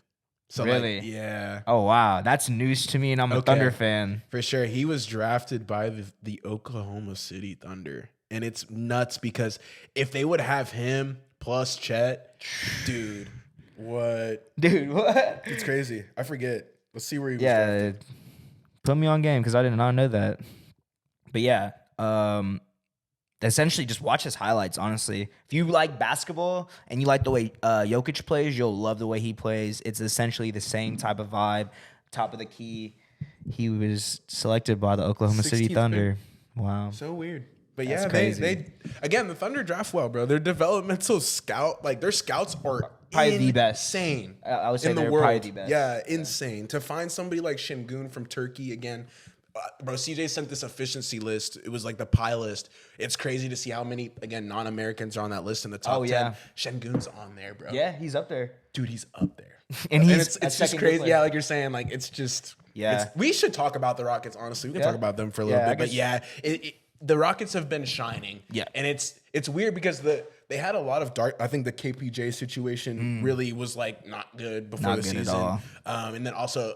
So
Really?
like, yeah,
Oh wow, that's news to me, and I'm a
Okay.
Thunder fan.
for sure. He was drafted by the Oklahoma City Thunder, and it's nuts because if they would have him plus Chet, dude, what?
Dude, what?
It's crazy. I forget. Let's see where he was.
Yeah, put me on game because I did not know that. But yeah, essentially just watch his highlights. Honestly, if you like basketball and you like the way Jokic plays, you'll love the way he plays. It's essentially the same type of vibe, top of the key. He was selected by the Oklahoma City
16th
Thunder. Wow.
So weird. But
That's
yeah,
crazy.
they again the Thunder draft well, bro. Their developmental scout, like their scouts are
Probably the best.
insane.
I would say
in the
they're
world.
probably the best.
Yeah, insane. To find somebody like Şengün from Turkey again. Bro, CJ sent this efficiency list. It was like the pie list. It's crazy to see how many, again, non-Americans are on that list in the top 10.
yeah.
Şengün's on there, bro.
Yeah, he's up there.
Dude, he's up there.
And he's a
it's just
second
crazy.
player.
Yeah, like you're saying, like it's just
Yeah.
we should talk about the Rockets. Honestly, we can
Yeah.
talk about them for a little
Yeah, I
bit. But
guess-
yeah, the Rockets have been shining.
Yeah.
and it's weird because they had a lot of dark. I think the KPJ situation really was like not good before
Not
the
good at
season.
all.
And then also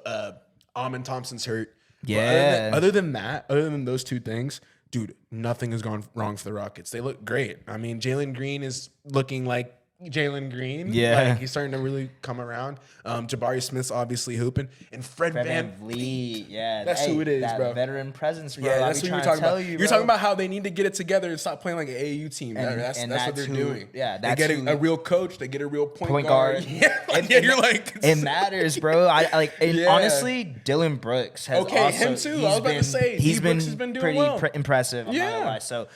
Amon Thompson's hurt. But
Yeah.
other than those two things. Dude, nothing has gone wrong for the Rockets. They look great. I mean, Jalen Green is looking like Jalen Green.
Yeah.
Like, he's starting to really come around. Jabari Smith's obviously hooping. And Fred Van
Vliet, yeah,
That's who it is,
that
bro.
Veteran presence, bro.
Yeah,
I
that's
be
what you're
trying to
talking
tell
about.
you,
You're
bro.
talking about how they need to get it together and stop playing like an AAU team.
And-
that's
and
what
that's
they're
who-
doing.
yeah,
they
that's
get
who-
a real coach. They get a real point
Point
guard.
guard.
Yeah,
And-
yeah,
and
you're like
it matters, bro.
Yeah.
Honestly, Dylan Brooks has
Okay,
also,
him too. I
he's
was about to
been-
say,
he's
D.
been
Brooks has been doing
pretty
well.
impressive. I'm not
Yeah.
gonna lie. So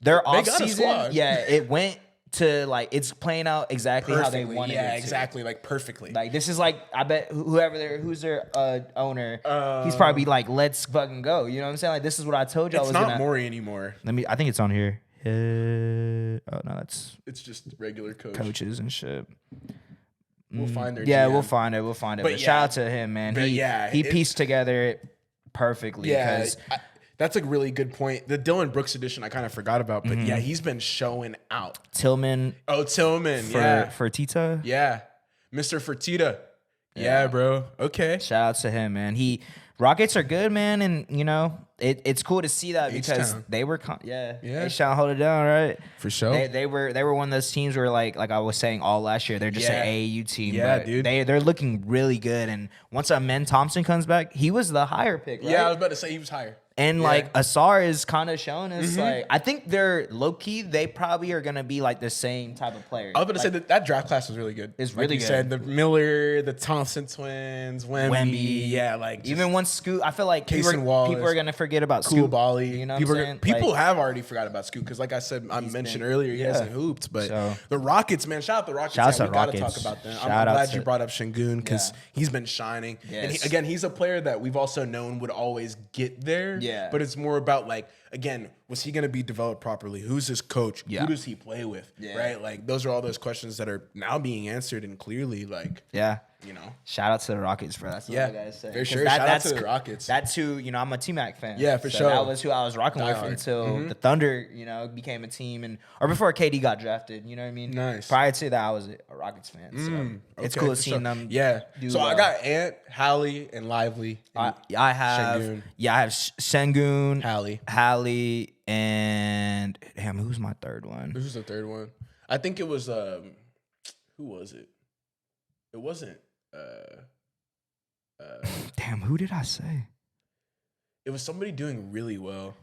their off
got a
season,
squad.
yeah, it went to like it's playing out exactly how they
perfectly.
wanted
Yeah,
it to.
exactly. Like perfectly.
Like this is like I bet who's their owner, he's probably like, let's fucking go. You know what I'm saying? Like this is what I told you I
it's
was
not
gonna.
Maury anymore.
I think it's on here. Oh no, that's
It's just regular coach.
coaches and shit.
We'll find their
Yeah,
GM.
we'll find it. We'll find it.
But
But
yeah.
shout out to him, man.
But
He
yeah,
he
it-
pieced together it perfectly.
Yeah,
'Cause
that's a really good point. The Dylan Brooks edition I kind of forgot about, but
Mm-hmm.
yeah, he's been showing out.
Tillman
Oh, Tillman,
for
yeah,
Tita.
yeah, Mr. Fertitta, yeah, bro. Okay,
Shout out to him, man. Rockets are good, man, and you know it's cool to see that because
H-Town.
they were
Yeah.
H-Town hold it down, right?
for sure.
They were one of those teams where like I was saying all last year, they're just
Yeah.
an AAU team.
Yeah,
but
dude.
They're looking really good, and once Amen Thompson comes back, he was the higher pick, right?
Yeah, I was about to say he was higher.
And
Yeah.
like Asar is kind of showing us like I think they're low key. They probably are gonna be like the same type of player.
I was about to say that draft class was really good.
It's
Like
really
you
good.
said, the Miller, the Thompson twins, Wemby, yeah, like just
Even once Scoot, I feel like
Casey
people
Wallace,
are gonna forget about
Cool
Scoot.
Bali.
You know what
people
I'm saying?
people
Like,
have already forgot about Scoot because, like I said, I mentioned earlier, he hasn't hooped. But
So-
the Rockets, man, shout out the Rockets.
Shout out
Yeah,
to
we gotta
Rockets.
talk about them.
Shout
I'm
out
glad
to-
you brought up Şengün because
Yeah.
he's been shining. And
Yes.
again, he's a player that we've also known would always get there.
Yeah.
But it's more about like again. was he going to be developed properly? Who's his coach?
Yeah.
Who does he play with?
Yeah.
Right? Like those are all those questions that are now being answered and clearly like,
Yeah.
you know.
Shout out to the Rockets, bro. That's what
Yeah,
I gotta say.
for
'Cause
sure. Shout out
that's
to the Rockets.
That's who, I'm a T-Mac fan.
Yeah, for sure.
That was who I was rocking with
Die hard.
until the Thunder, became a team or before KD got drafted, you know what I mean?
Nice.
Prior to that, I was a Rockets fan. So it's
Okay,
cool
for
seeing
sure.
them.
Yeah.
do
So I
well.
got Ant, Hallie, and Lively.
I have
Sengun.
I have Sengun,
Hallie.
and damn, who's my third one?
This was the third one. I think it was who was it? It wasn't
Damn, who did I say?
it was somebody doing really well.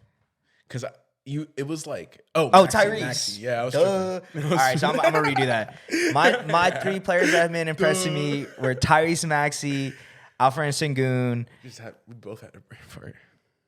Cause it was like
Tyrese.
Maxey. Yeah, I was
Duh.
tripping.
All right, so I'm gonna redo that. My three players that have been impressing me were Tyrese Maxey, Alfred Sengun,
We both had a brain fart.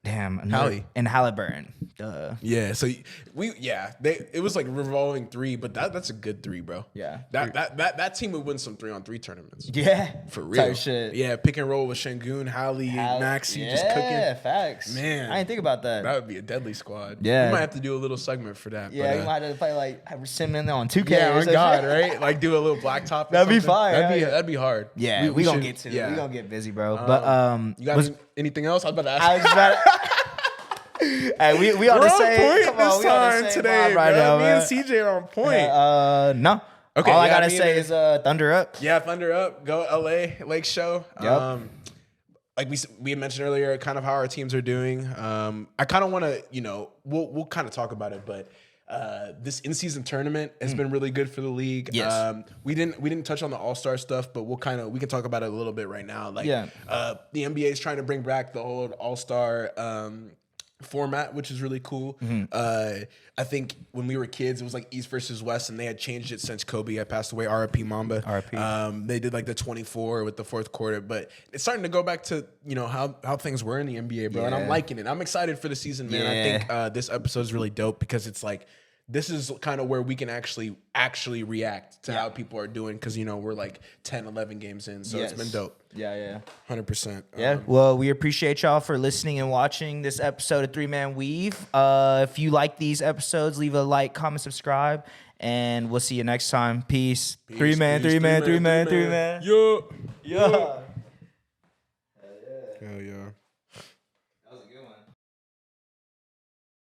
damn,
Hallie.
and Halliburton. Duh.
Yeah, so it was like revolving three, but that's a good three, bro.
Yeah.
That team would win some 3-on-3 tournaments.
Yeah.
For real.
Type shit.
Yeah, pick and roll with Sengun, Hallie, Maxey just
Yeah,
cooking.
facts.
Man.
I didn't think about that.
That would be a deadly squad.
Yeah.
We might have to do a little segment for that.
Yeah,
but,
you might have to play like Simmons on 2K.
yeah,
or
on
some
God,
shit.
right? Like do a little blacktop. or
That'd be
something.
fire,
That'd be hard.
Yeah, we gonna
should-
get to it.
yeah.
We gonna get busy, bro. But
You got anything else? I was about to ask.
I was about hey, we on
We're
the
on
same.
point
Come on,
this
we on the
time
same
today,
vibe right
bro.
now,
Me
man.
and CJ are on point.
No.
Okay,
All I
yeah,
gotta
me
say
either.
is Thunder up.
Yeah, Thunder up, go LA Lake Show.
Yep.
Like we had mentioned earlier, kind of how our teams are doing. I kind of want to, we'll kind of talk about it, but this in-season tournament has been really good for the league.
Yes.
We didn't touch on the All-Star stuff, but we can talk about it a little bit right now. Like,
Yeah.
The NBA is trying to bring back the old All-Star format, which is really cool. I think when we were kids, it was like East versus West, and they had changed it since Kobe had passed away. R.I.P. Mamba.
R.I.P..
They did like the 24 with the fourth quarter, but it's starting to go back to how things were in the NBA, bro. And I'm
Yeah.
liking it. I'm excited for the season, man. I think this episode is really dope because it's like this is kind of where we can actually react to how people are doing because we're like 10, 11 games in, so it's been dope.
Yeah.
100%.
Yeah. Well, we appreciate y'all for listening and watching this episode of 3-Man Weave. If you like these episodes, leave a like, comment, subscribe, and we'll see you next time. Peace. 3-Man, 3-Man, 3-Man, 3-Man.
Yeah.
Yeah.
Hell yeah.